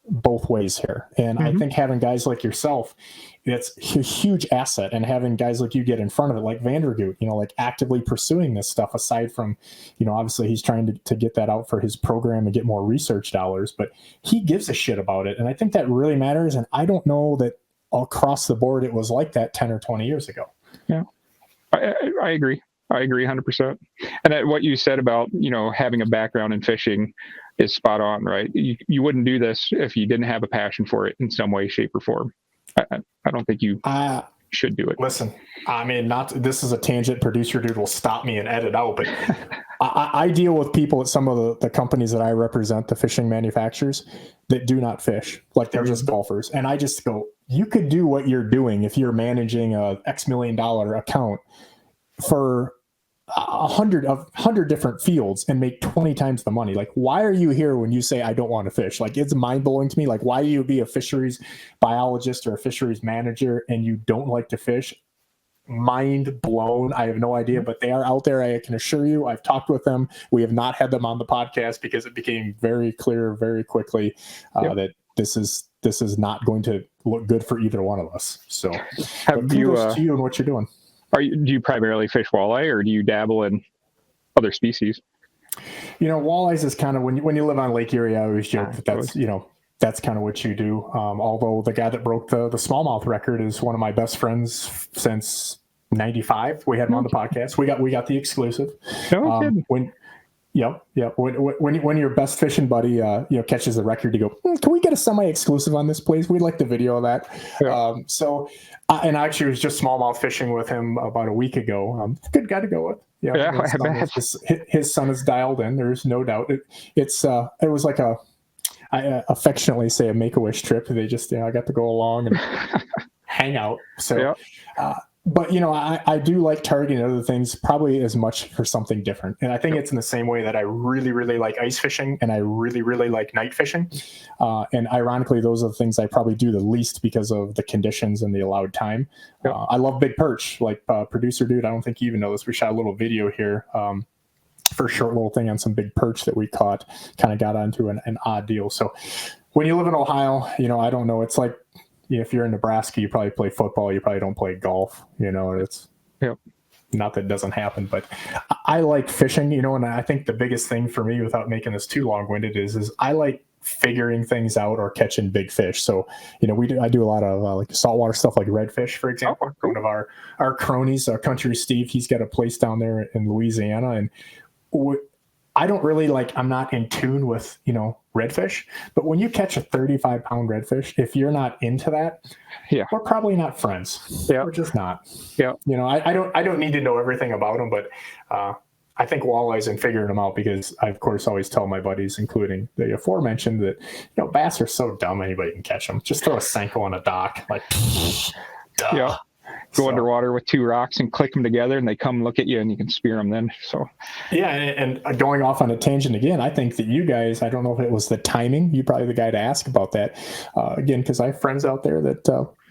both ways here. And I think having guys like yourself, it's a huge asset, and having guys like you get in front of it, like Vandergoot, like actively pursuing this stuff, aside from, obviously he's trying to get that out for his program and get more research dollars, but he gives a shit about it. And I think that really matters. And I don't know that across the board it was like that 10 or 20 years ago. Yeah, I agree. I agree 100%. And that what you said about, having a background in fishing is spot on, right? You wouldn't do this if you didn't have a passion for it in some way, shape, or form. I don't think you should do it. Listen, I mean, this is a tangent. Producer dude will stop me and edit out, but I deal with people at some of the companies that I represent, the fishing manufacturers, that do not fish. Like, they're just golfers. And I just go, you could do what you're doing if you're managing a X million dollar account for 100 different fields and make 20 times the money. Like, why are you here when you say I don't want to fish? Like, it's mind blowing to me. Like, why do you be a fisheries biologist or a fisheries manager and you don't like to fish? Mind blown. I have no idea, but they are out there. I can assure you, I've talked with them. We have not had them on the podcast because it became very clear very quickly that this is not going to look good for either one of us. So kudos to you and what you're doing. Do you primarily fish walleye, or do you dabble in other species? Walleyes is kind of, when you live on Lake Erie, I always joke that's kind of what you do. Although the guy that broke the smallmouth record is one of my best friends since '95. We had him on the podcast. We got the exclusive. No kidding. When your best fishing buddy catches the record, you go, can we get a semi-exclusive on this, please? We'd like the video of that. Yeah. And I actually was just smallmouth fishing with him about a week ago. Good guy to go with. His son is dialed in. There's no doubt. It was like I affectionately say a Make-A-Wish trip. They just, I got to go along and hang out. So, but I do like targeting other things, probably as much for something different. And I think it's in the same way that I really, really like ice fishing and I really, really like night fishing. And ironically, those are the things I probably do the least because of the conditions and the allowed time. I love big perch, like producer dude. I don't think you even know this. We shot a little video here for a short little thing on some big perch that we caught. Kind of got onto an odd deal. So when you live in Ohio, I don't know. It's like, if you're in Nebraska, you probably play football. You probably don't play golf. It's not that it doesn't happen, but I like fishing. And I think the biggest thing for me, without making this too long-winded, is I like figuring things out or catching big fish. So I do a lot of like saltwater stuff, like redfish, for example. One of our cronies, Country Steve, he's got a place down there in Louisiana, and I don't really I'm not in tune with, redfish, but when you catch a 35-pound redfish, if you're not into that, we're probably not friends. We're just not. I don't need to know everything about them, but I think walleyes and figuring them out, because I, of course, always tell my buddies, including the aforementioned, that, bass are so dumb, anybody can catch them. Just throw a Senko on a dock. Duh. Go underwater with two rocks and click them together, and they come look at you, and you can spear them then. So, and going off on a tangent again, I think that you guys, I don't know if it was the timing. You're probably the guy to ask about that. Again, because I have friends out there that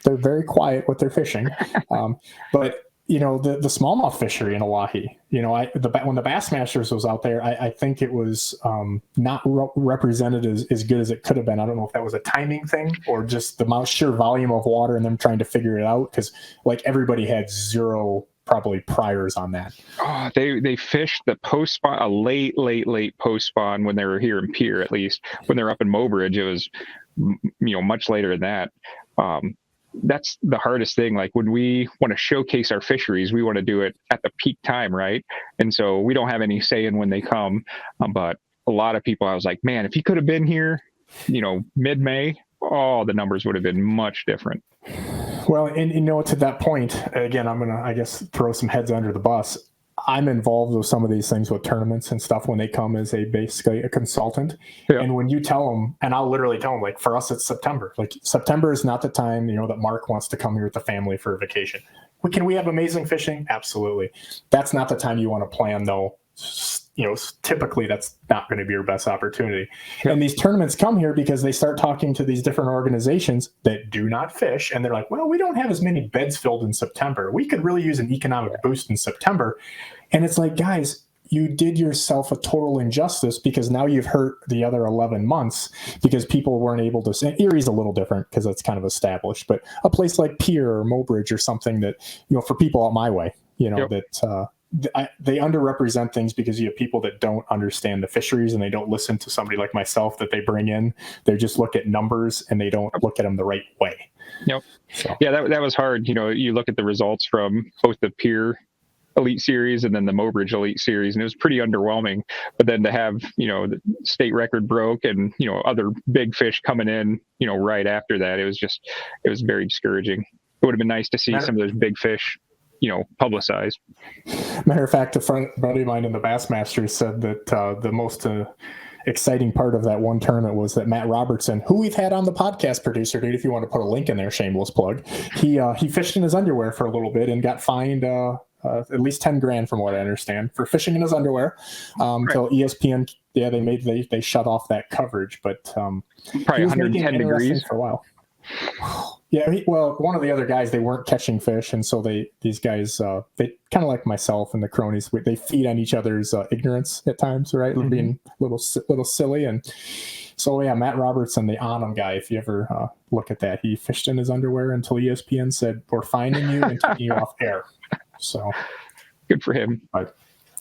they're very quiet with their fishing. But the smallmouth fishery in Oahe, when the Bassmasters was out there, I think it was not represented as good as it could have been. I don't know if that was a timing thing or just the sheer volume of water and them trying to figure it out, because everybody had zero probably priors on that. Oh, they fished the post spawn, a late post spawn, when they were here in Pierre. At least when they're up in Mobridge, it was much later than that. That's the hardest thing. Like, when we want to showcase our fisheries, we want to do it at the peak time, right? And so we don't have any say in when they come. But a lot of people, I was like, man, if you could have been here, mid-May, the numbers would have been much different. Well, and to that point, again, I'm gonna, I guess, throw some heads under the bus. I'm involved with some of these things with tournaments and stuff when they come as basically a consultant. And when you tell them, and I'll literally tell them, for us, it's September. September is not the time, that Mark wants to come here with the family for a vacation. Can we have amazing fishing? Absolutely. That's not the time you want to plan, though, typically that's not going to be your best opportunity. Yep. And these tournaments come here because they start talking to these different organizations that do not fish. And they're like, well, we don't have as many beds filled in September. We could really use an economic boost in September. And it's like, guys, you did yourself a total injustice because now you've hurt the other 11 months because people weren't able to. And Erie's a little different because it's kind of established, but a place like Pier or Mobridge or something that, for people out my way, yep. that they underrepresent things because you have people that don't understand the fisheries and they don't listen to somebody like myself that they bring in. They just look at numbers and they don't look at them the right way. Yep. So. Yeah, that was hard. You look at the results from both the Pier Elite Series and then the Mobridge Elite Series, and it was pretty underwhelming. But then to have the state record broke and other big fish coming in right after that, it was very discouraging. It would have been nice to see some of those big fish publicized. Matter of fact, a buddy of mine in the Bassmasters said that the most exciting part of that one tournament was that Matt Robertson, who we've had on the podcast, producer dude, if you want to put a link in there, shameless plug, he fished in his underwear for a little bit and got fined at least 10 grand from what I understand for fishing in his underwear. Until ESPN, they shut off that coverage, but probably 110 degrees for a while. Yeah, one of the other guys, they weren't catching fish, and so these guys, they kind of like myself and the cronies, they feed on each other's ignorance at times, right? Mm-hmm. Being a little silly, and so yeah, Matt Robertson, the Onum guy, if you ever look at that, he fished in his underwear until ESPN said, "We're finding you and taking you off air." So good for him. But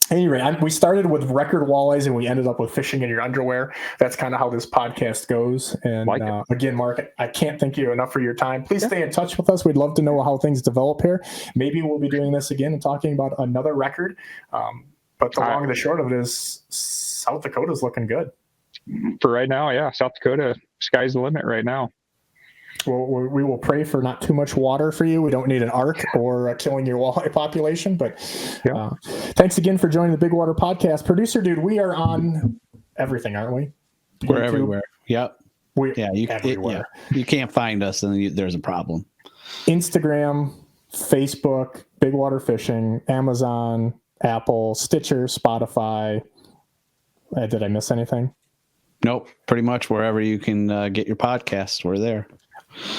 anyway, we started with record walleyes and we ended up with fishing in your underwear. That's kind of how this podcast goes. And again, Mark, I can't thank you enough for your time. Please stay in touch with us. We'd love to know how things develop here. Maybe we'll be doing this again and talking about another record. But the long and the short of it is South Dakota's looking good. For right now, yeah. South Dakota, sky's the limit right now. Well, we will pray for not too much water for you. We don't need an ark or killing your walleye population. But thanks again for joining the Bigwater podcast. Producer dude, we are on everything, aren't we? We're YouTube. Everywhere. Yep. Everywhere. You can't find us, and there's a problem. Instagram, Facebook, Bigwater Fishing, Amazon, Apple, Stitcher, Spotify. Did I miss anything? Nope. Pretty much wherever you can get your podcasts, we're there.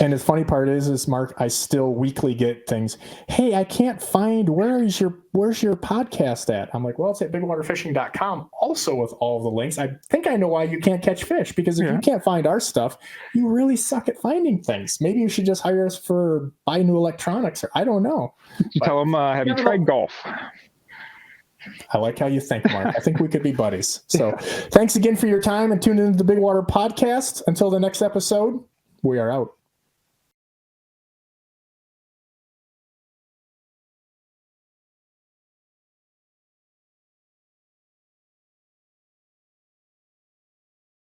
And the funny part is Mark, I still weekly get things. Hey, I can't find where's your podcast at? I'm like, well, it's at bigwaterfishing.com. Also with all the links. I think I know why you can't catch fish, because if you can't find our stuff, you really suck at finding things. Maybe you should just hire us for buy new electronics, or I don't know. Tell them, have you tried golf? I like how you think, Mark. I think we could be buddies. So thanks again for your time and tune into the Bigwater podcast. Until the next episode, we are out.